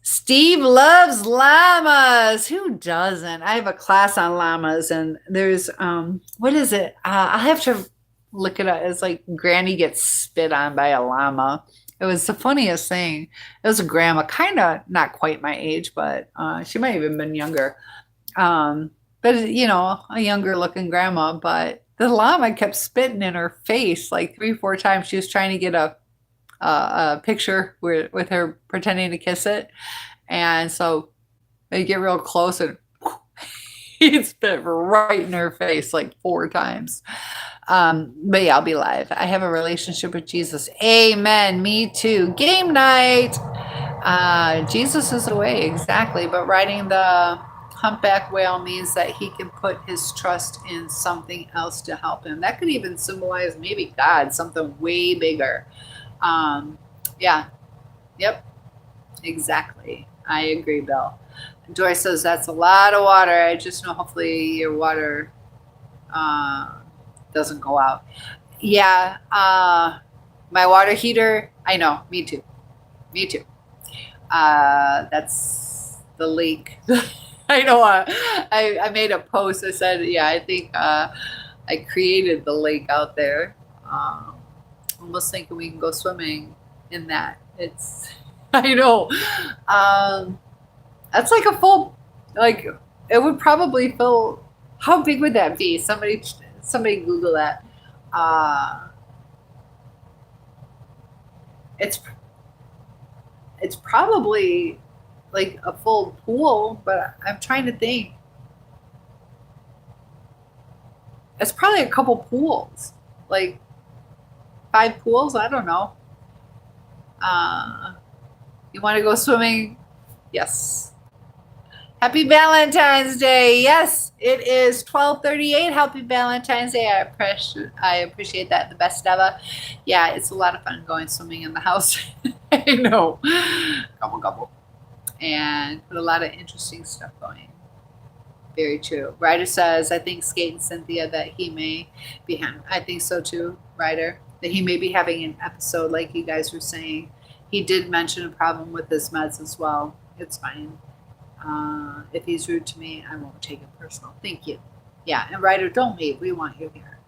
Steve loves llamas. Who doesn't? I have a class on llamas, and there's what is it? I'll have to look it up. It's like Granny gets spit on by a llama. It was the funniest thing. It was a grandma, kind of not quite my age, but she might have even been younger. But a younger looking grandma, but the llama kept spitting in her face like 3-4 times. She was trying to get a picture with her pretending to kiss it. And so they get real close and he spit right in her face like 4 times. But yeah, I'll be live. I have a relationship with Jesus. Amen. Me too. Game night. Jesus is away. Exactly. But riding the humpback whale means that he can put his trust in something else to help him. That could even symbolize maybe God, something way bigger. Yeah. Yep. Exactly. I agree, Bill. Doris says that's a lot of water. I just know hopefully your water doesn't go out. Yeah. My water heater. I know. Me too. Me too. That's the leak. I know. I made a post. I said, yeah, I think I created the lake out there. Almost thinking we can go swimming in that. It's, I know. That's like a full, like, it would probably fill, how big would that be? Somebody Google that. It's probably like a full pool, but I'm trying to think. It's probably a couple pools, like 5 pools. I don't know. You want to go swimming? Yes. Happy Valentine's Day. Yes, it is 12:38. Happy Valentine's Day. I appreciate that. The best ever. Yeah, it's a lot of fun going swimming in the house. I know. Gobble. And put a lot of interesting stuff going. Very true. Ryder says, I think Skate and Cynthia that he may be I think so too, Ryder. That he may be having an episode like you guys were saying. He did mention a problem with his meds as well. It's fine. If he's rude to me, I won't take it personal. Thank you. Yeah, and Ryder, don't leave. We want you here.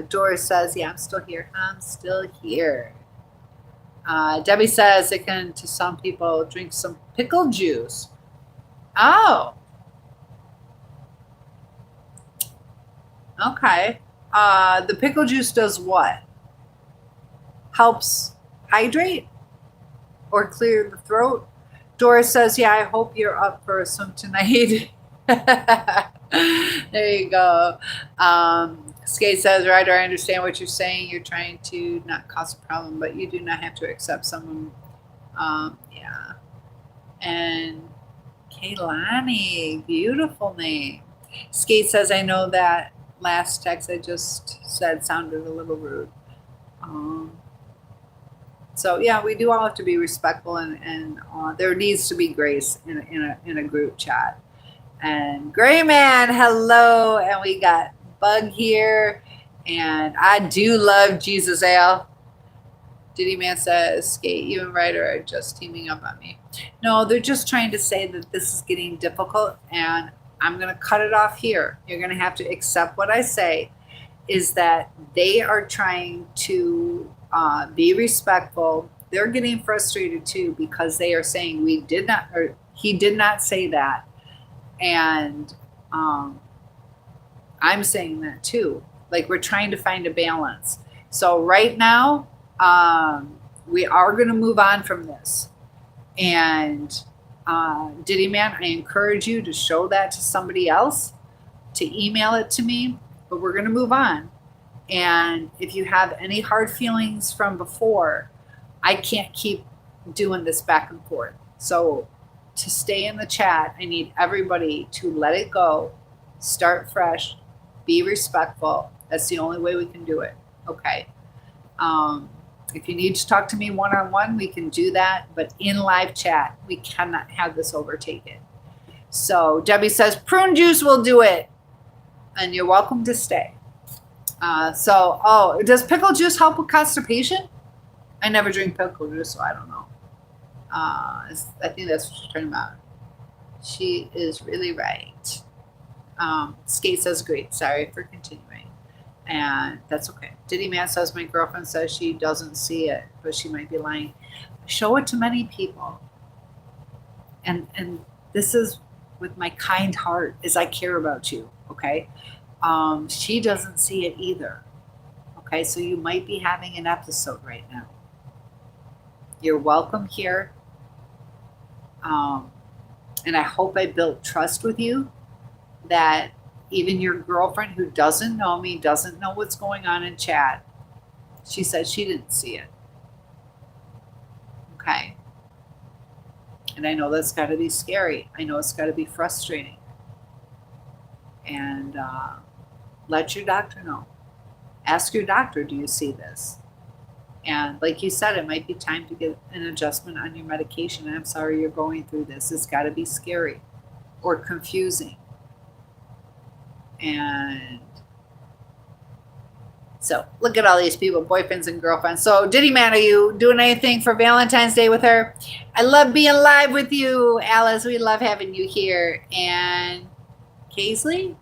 Doris says, yeah, I'm still here. I'm still here. Debbie says it can, to some people, drink some pickle juice. Oh. Okay. The pickle juice does what? Helps hydrate or clear the throat? Doris says, yeah, I hope you're up for a swim tonight. There you go. Skate says, Ryder, I understand what you're saying. You're trying to not cause a problem, but you do not have to accept someone. Yeah. And Kaylani, beautiful name. Skate says, I know that last text I just said sounded a little rude. So yeah, we do all have to be respectful, and there needs to be grace in a group chat. And Gray Man, hello, and we got bug here. And I do love Jesus Ale. Diddy Man says, Skate, you and Ryder are just teaming up on me. No, they're just trying to say that this is getting difficult, and I'm going to cut it off here. You're going to have to accept what I say, is that they are trying to be respectful. They're getting frustrated too because they are saying we did not, or he did not say that. And I'm saying that too. Like, we're trying to find a balance. So right now, we are going to move on from this. And Diddy Man, I encourage you to show that to somebody else, to email it to me, but we're going to move on. And if you have any hard feelings from before, I can't keep doing this back and forth. So to stay in the chat, I need everybody to let it go, start fresh, be respectful. That's the only way we can do it. Okay. If you need to talk to me one-on-one, we can do that. But in live chat, we cannot have this overtaken. So Debbie says, prune juice will do it. And you're welcome to stay. Does pickle juice help with constipation? I never drink pickle juice, so I don't know. I think that's what she's talking about. She is really right. Skate says, great. Sorry for continuing. And that's okay. Diddy Man says, my girlfriend says she doesn't see it, but she might be lying. Show it to many people. And this is with my kind heart, is I care about you, okay? She doesn't see it either. Okay, so you might be having an episode right now. You're welcome here. And I hope I built trust with you, that even your girlfriend who doesn't know me, doesn't know what's going on in chat, she said she didn't see it. Okay. And I know that's got to be scary. I know it's got to be frustrating. And let your doctor know. Ask your doctor, do you see this? And like you said, it might be time to get an adjustment on your medication. I'm sorry you're going through this. It's got to be scary or confusing. And so look at all these people, boyfriends and girlfriends. So Diddy Man, are you doing anything for Valentine's Day with her? I love being live with you, Alice. We love having you here. And Casley,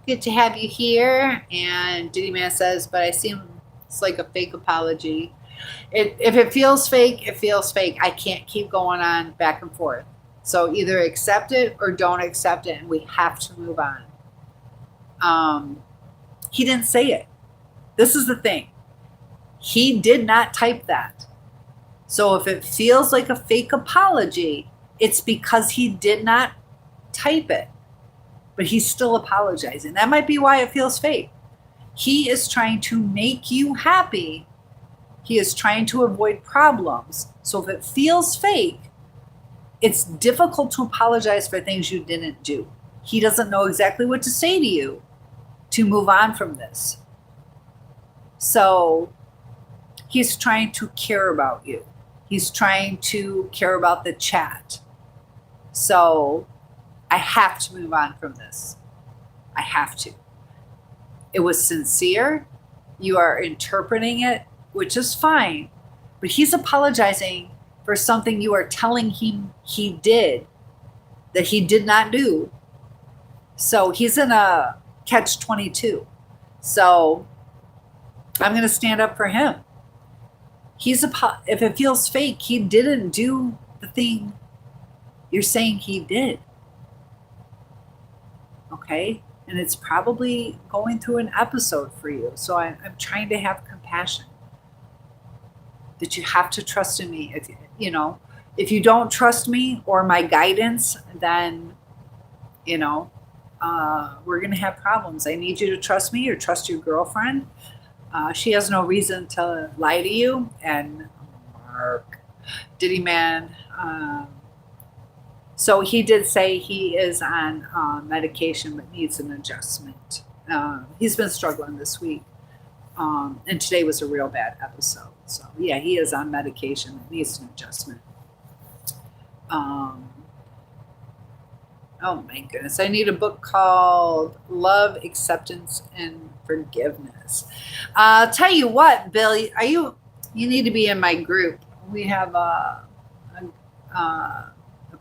good to have you here. And Diddy Man says, but I seem it's like a fake apology. If it feels fake, it feels fake. I can't keep going on back and forth. So either accept it or don't accept it, and we have to move on. He didn't say it. This is the thing. He did not type that. So if it feels like a fake apology, it's because he did not type it. But he's still apologizing. That might be why it feels fake. He is trying to make you happy. He is trying to avoid problems. So if it feels fake, it's difficult to apologize for things you didn't do. He doesn't know exactly what to say to you to move on from this. So he's trying to care about you. He's trying to care about the chat. So I have to move on from this. I have to. It was sincere. You are interpreting it, which is fine. But he's apologizing for something you are telling him he did that he did not do. So he's in a catch-22. So I'm going to stand up for him. If it feels fake, he didn't do the thing you're saying he did. Okay? And it's probably going through an episode for you. So I'm trying to have compassion. That you have to trust in me. If you don't trust me or my guidance, then, we're going to have problems. I need you to trust me or trust your girlfriend. She has no reason to lie to you. And Mark, Diddy Man. So he did say he is on medication but needs an adjustment. He's been struggling this week. And today was a real bad episode. So, yeah, he is on medication that needs an adjustment. Oh my goodness. I need a book called Love, Acceptance, and Forgiveness. I'll tell you what, Bill, you need to be in my group. We have a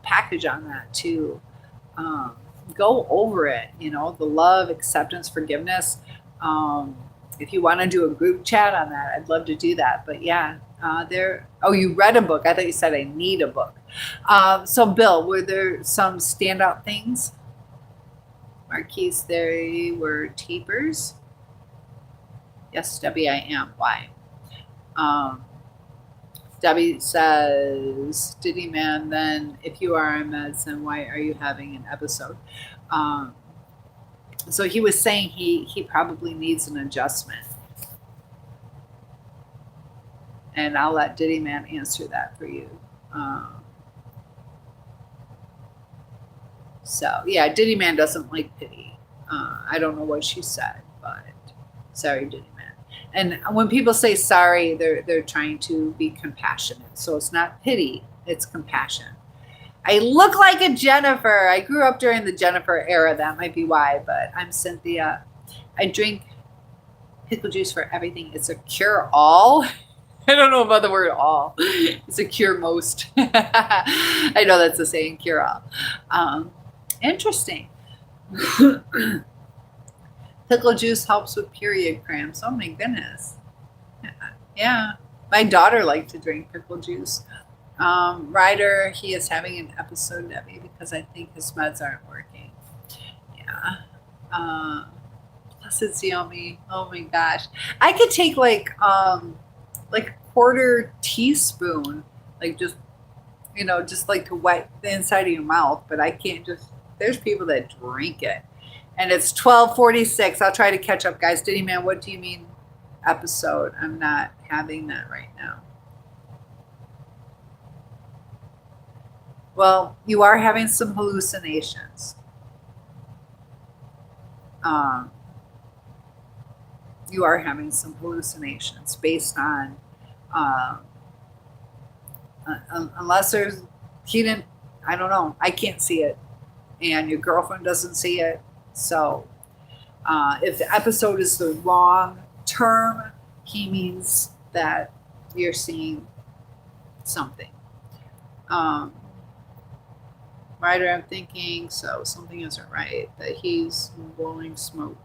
package on that to go over it, the love, acceptance, forgiveness. Um, if you want to do a group chat on that, I'd love to do that. But yeah, oh, you read a book. I thought you said I need a book. So Bill, were there some standout things? Marquise, they were tapers. Yes, Debbie, I am. Why? Debbie says, Diddy man, then if you are on meds, then why are you having an episode? So he was saying he probably needs an adjustment. And I'll let Diddy man answer that for you. So yeah, Diddy man doesn't like pity. I don't know what she said, but sorry, Diddy man. And when people say sorry, they're trying to be compassionate. So it's not pity, it's compassion. I look like a Jennifer. I grew up during the Jennifer era. That might be why, but I'm Cynthia. I drink pickle juice for everything. It's a cure all. I don't know about the word all. It's a cure most. I know that's a saying, cure all. Interesting. Pickle juice helps with period cramps. Oh my goodness. Yeah. My daughter liked to drink pickle juice. Ryder, he is having an episode, Debbie, because I think his meds aren't working. Yeah. Plus it's yummy. Oh my gosh. I could take like a quarter teaspoon, like just like to wet the inside of your mouth, but I can't there's people that drink it. And it's 12:46. I'll try to catch up, guys. Diddy man, what do you mean episode? I'm not having that right now. Well, you are having some hallucinations. You are having some hallucinations based on, unless I don't know, I can't see it, and your girlfriend doesn't see it. So if the episode is the wrong term, he means that you're seeing something. Ryder, I'm thinking, so something isn't right, that he's blowing smoke.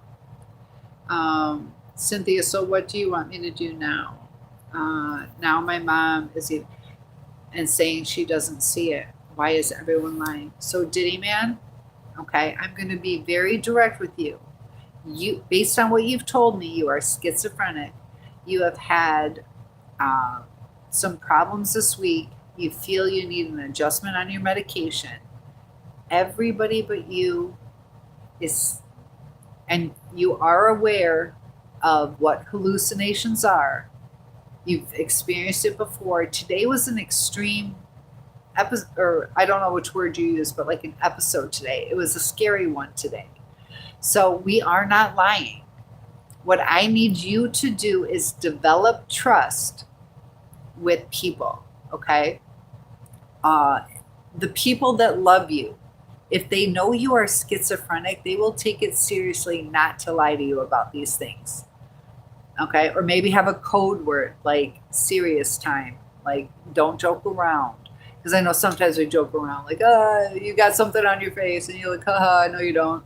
Cynthia, so what do you want me to do now? Now my mom is and saying she doesn't see it. Why is everyone lying? So Diddy man, okay, I'm going to be very direct with you. Based on what you've told me, you are schizophrenic. You have had some problems this week. You feel you need an adjustment on your medication. Everybody but you and you are aware of what hallucinations are. You've experienced it before. Today was an extreme episode, or I don't know which word you use, but like an episode today. It was a scary one today. So we are not lying. What I need you to do is develop trust with people, okay? The people that love you, if they know you are schizophrenic, they will take it seriously not to lie to you about these things. Okay? Or maybe have a code word like serious time, like don't joke around. Because I know sometimes we joke around like, you got something on your face, and you're like, haha, no, you don't.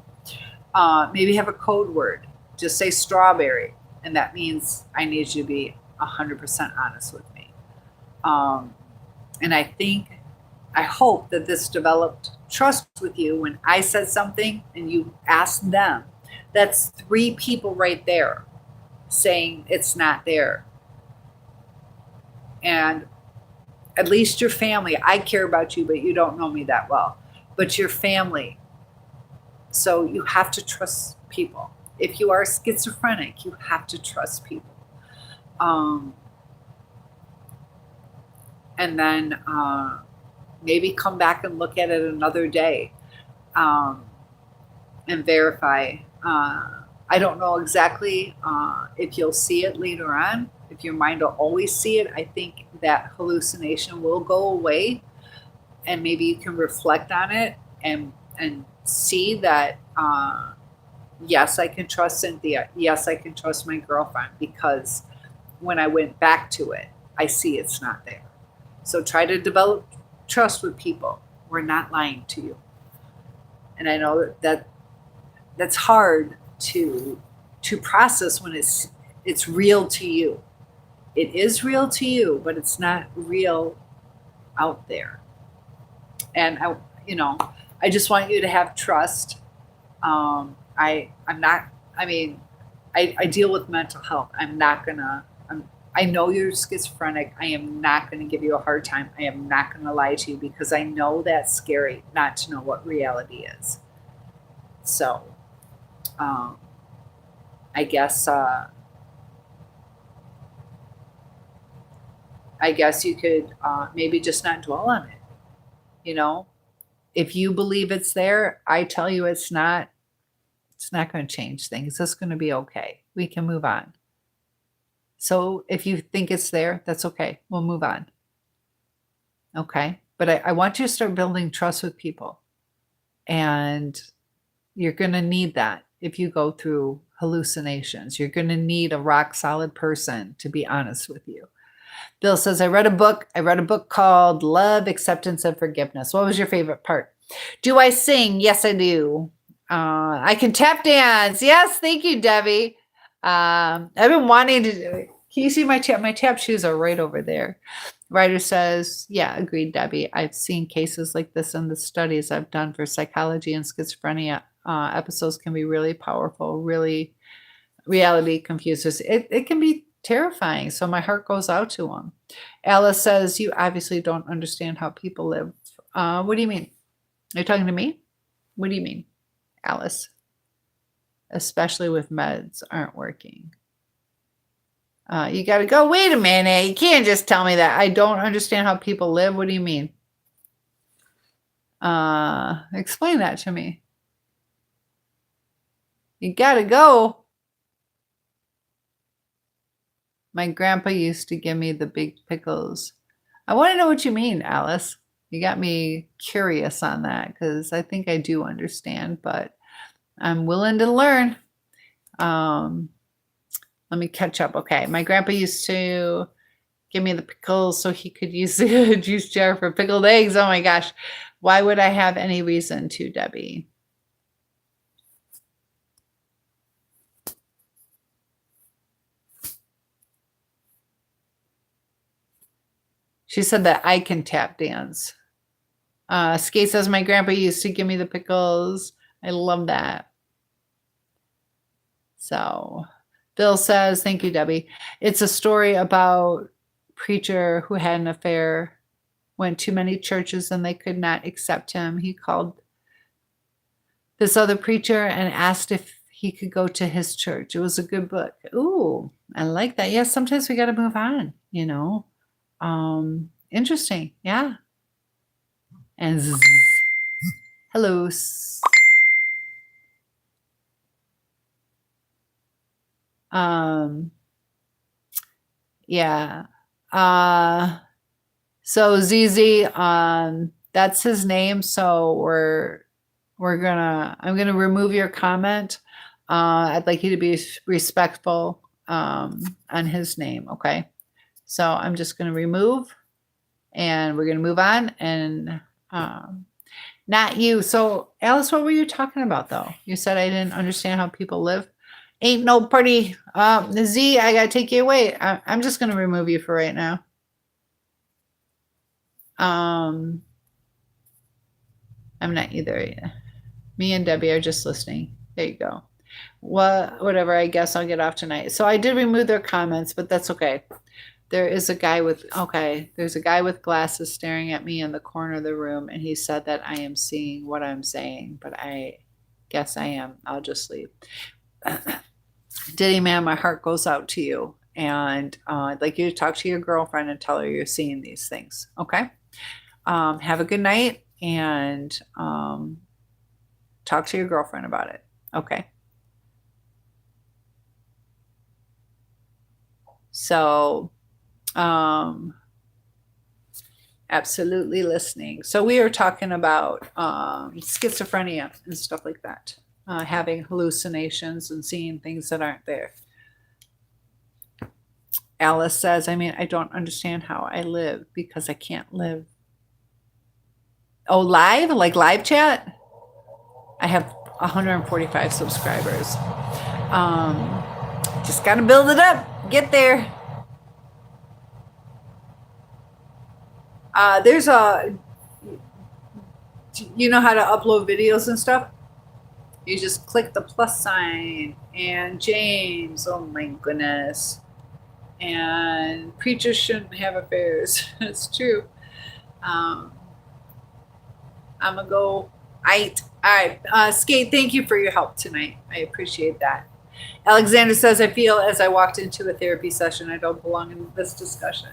Maybe have a code word. Just say strawberry, and that means I need you to be 100% honest with me. And I hope that this developed trust with you when I said something and you asked them. That's 3 people right there saying it's not there. And at least your family, I care about you, but you don't know me that well. But your family. So you have to trust people. If you are schizophrenic, you have to trust people. And then maybe come back and look at it another day and verify. I don't know exactly if you'll see it later on, if your mind will always see it. I think that hallucination will go away, and maybe you can reflect on it and and see that, yes, I can trust Cynthia. Yes, I can trust my girlfriend, because when I went back to it, I see it's not there. So try to develop trust with people. We're not lying to you. And I know that that's hard to process when it's real to you. It is real to you, but it's not real out there. And I just want you to have trust. I'm not. I mean, I deal with mental health. I'm not gonna. I know you're schizophrenic. I am not going to give you a hard time. I am not going to lie to you, because I know that's scary not to know what reality is. So, I guess you could maybe just not dwell on it. You know, if you believe it's there, I tell you it's not. It's not going to change things. It's going to be okay. We can move on. So if you think it's there, that's okay. We'll move on. Okay. But I want you to start building trust with people. And you're going to need that if you go through hallucinations. You're going to need a rock solid person to be honest with you. Bill says, I read a book called Love, Acceptance, and Forgiveness. What was your favorite part? Do I sing? Yes, I do. I can tap dance. Yes, thank you, Debbie. I've been wanting to do it. Can you see my tap? My tap shoes are right over there. Writer says, yeah, agreed, Debbie. I've seen cases like this in the studies I've done for psychology and schizophrenia. Episodes can be really powerful, really reality confusers. It can be terrifying. So my heart goes out to them. Alice says, you obviously don't understand how people live. What do you mean? Are you talking to me? What do you mean, Alice? Especially with meds aren't working. You got to go, wait a minute. You can't just tell me that. I don't understand how people live. What do you mean? Explain that to me. You got to go. My grandpa used to give me the big pickles. I want to know what you mean, Alice. You got me curious on that, because I think I do understand, but I'm willing to learn. Let me catch up. Okay. My grandpa used to give me the pickles so he could use the juice jar for pickled eggs. Oh my gosh. Why would I have any reason to, Debbie? She said that I can tap dance. Skate says, my grandpa used to give me the pickles. I love that. So Bill says, thank you, Debbie. It's a story about a preacher who had an affair, went to many churches and they could not accept him. He called this other preacher and asked if he could go to his church. It was a good book. Ooh, I like that. Yes, sometimes we got to move on, Interesting. Yeah. And hello. Yeah. So ZZ, that's his name. So I'm gonna remove your comment. I'd like you to be respectful on his name. Okay. So I'm just gonna remove, and we're gonna move on, and not you. So Alice, what were you talking about though? You said I didn't understand how people live. Ain't no party. Z, I gotta take you away. I'm just gonna remove you for right now. I'm not either. Me and Debbie are just listening. There you go. Whatever. I guess I'll get off tonight. So I did remove their comments, but that's okay. There's a guy with glasses staring at me in the corner of the room, and he said that I am seeing what I'm saying, but I guess I am. I'll just leave. Diddy man, my heart goes out to you, and I'd like you to talk to your girlfriend and tell her you're seeing these things. Okay. Have a good night, and talk to your girlfriend about it. Okay. So, Absolutely listening. So we are talking about schizophrenia and stuff like that, having hallucinations and seeing things that aren't there. Alice says, I mean, I don't understand how I live because I can't live. Oh, live? Like live chat? I have 145 subscribers. Just got to build it up. Get there. There's you know how to upload videos and stuff? You just click the plus sign. And James, oh my goodness. And preachers shouldn't have affairs. It's true. I'm gonna go. All right. Skate, thank you for your help tonight. I appreciate that. Alexander says, I feel as I walked into a therapy session, I don't belong in this discussion.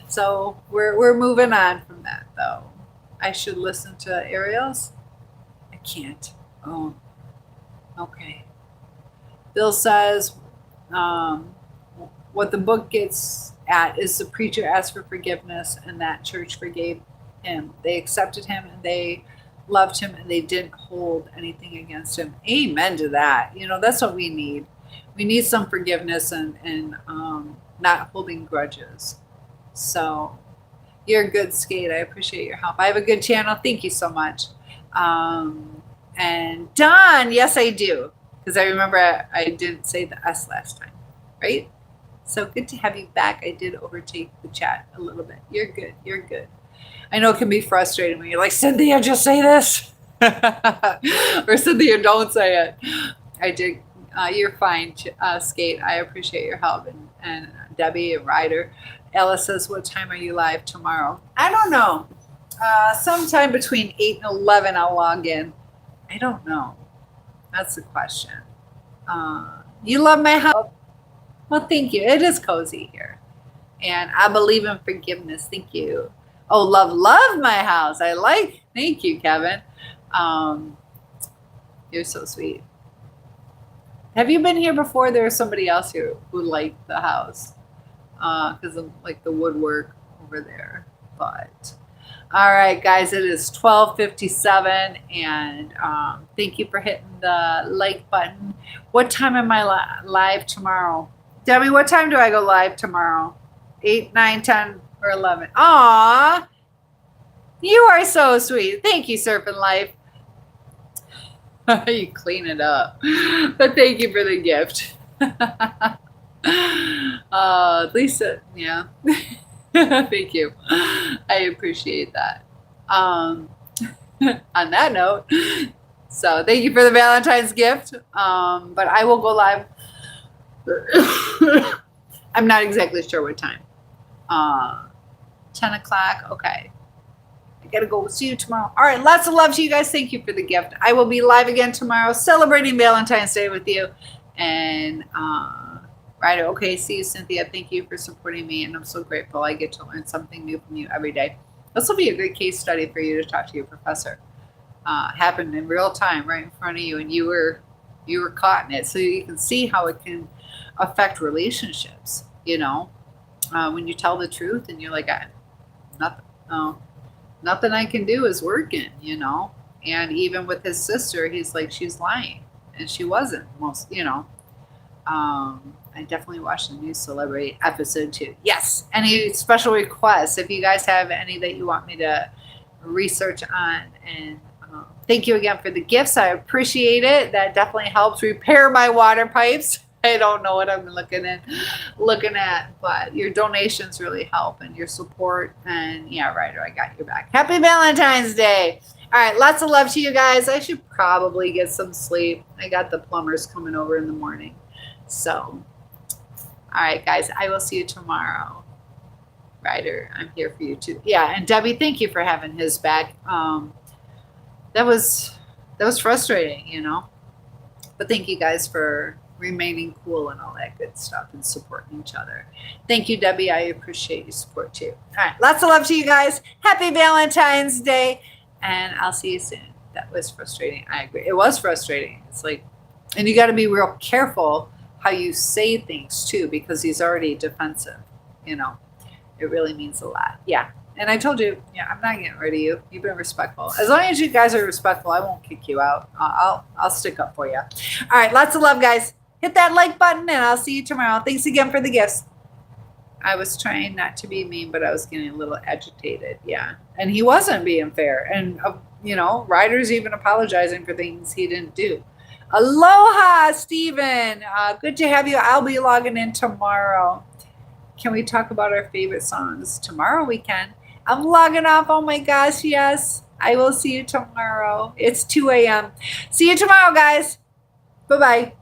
So we're moving on from that, though. I should listen to Ariel's. I can't. Oh, okay. Bill says, what the book gets at is the preacher asked for forgiveness and that church forgave him. They accepted him and they loved him and they didn't hold anything against him. Amen to that. You know, that's what we need. We need some forgiveness and not holding grudges. So you're a good skate. I appreciate your help. I have a good channel. Thank you so much. And Don, yes, I do. Because I remember I didn't say the S last time, right? So good to have you back. I did overtake the chat a little bit. You're good. You're good. I know it can be frustrating when you're like, Cynthia, just say this. Or Cynthia, don't say it. I did. You're fine, Skate. I appreciate your help. And Debbie and Ryder. Ella says, what time are you live tomorrow? I don't know. Sometime between 8 and 11 I'll log in. I don't know. That's the question. You love my house? Well, thank you. It is cozy here. And I believe in forgiveness. Thank you. Oh, love my house. Thank you, Kevin. You're so sweet. Have you been here before? There was somebody else here who liked the house because of like the woodwork over there. But all right, guys, it is 12:57, and thank you for hitting the like button. What time am I live tomorrow? Debbie, what time do I go live tomorrow? 8, 9, 10, or 11? Aw, you are so sweet. Thank you, Surfing Life. You clean it up. But thank you for the gift. Lisa, yeah. Thank you. I appreciate that. On that note, so thank you for the Valentine's gift. But I will go live. I'm not exactly sure what time. 10 o'clock. Okay. I gotta go see you tomorrow. All right. Lots of love to you guys. Thank you for the gift. I will be live again tomorrow celebrating Valentine's Day with you. And right. Okay. See you, Cynthia. Thank you for supporting me. And I'm so grateful. I get to learn something new from you every day. This will be a great case study for you to talk to your professor. Happened in real time right in front of you. And you were caught in it. So you can see how it can affect relationships, you know, when you tell the truth and you're like, nothing I can do is working, you know. And even with his sister, he's like, she's lying, and she wasn't. Most, you know. I definitely watched the new celebrity episode too. Yes. Any special requests? If you guys have any that you want me to research on, and thank you again for the gifts. I appreciate it. That definitely helps repair my water pipes. I don't know what I'm looking at, but your donations really help, and your support. And yeah, Ryder, I got your back. Happy Valentine's Day. All right, lots of love to you guys. I should probably get some sleep. I got the plumbers coming over in the morning. So, all right, guys, I will see you tomorrow. Ryder, I'm here for you too. Yeah, and Debbie, thank you for having his back. That was frustrating, you know. But thank you guys for remaining cool and all that good stuff and supporting each other. Thank you, Debbie. I appreciate your support too. All right. Lots of love to you guys. Happy Valentine's Day. And I'll see you soon. That was frustrating. I agree. It was frustrating. It's like, and you got to be real careful how you say things too, because he's already defensive. You know, it really means a lot. Yeah. And I told you, yeah, I'm not getting rid of you. You've been respectful. As long as you guys are respectful, I won't kick you out. I'll stick up for you. All right, lots of love, guys. Hit that like button, and I'll see you tomorrow. Thanks again for the gifts. I was trying not to be mean, but I was getting a little agitated. Yeah, and he wasn't being fair. And Ryder's even apologizing for things he didn't do. Aloha, Stephen. Good to have you. I'll be logging in tomorrow. Can we talk about our favorite songs? Tomorrow we can. I'm logging off. Oh my gosh, yes. I will see you tomorrow. It's 2 a.m. See you tomorrow, guys. Bye-bye.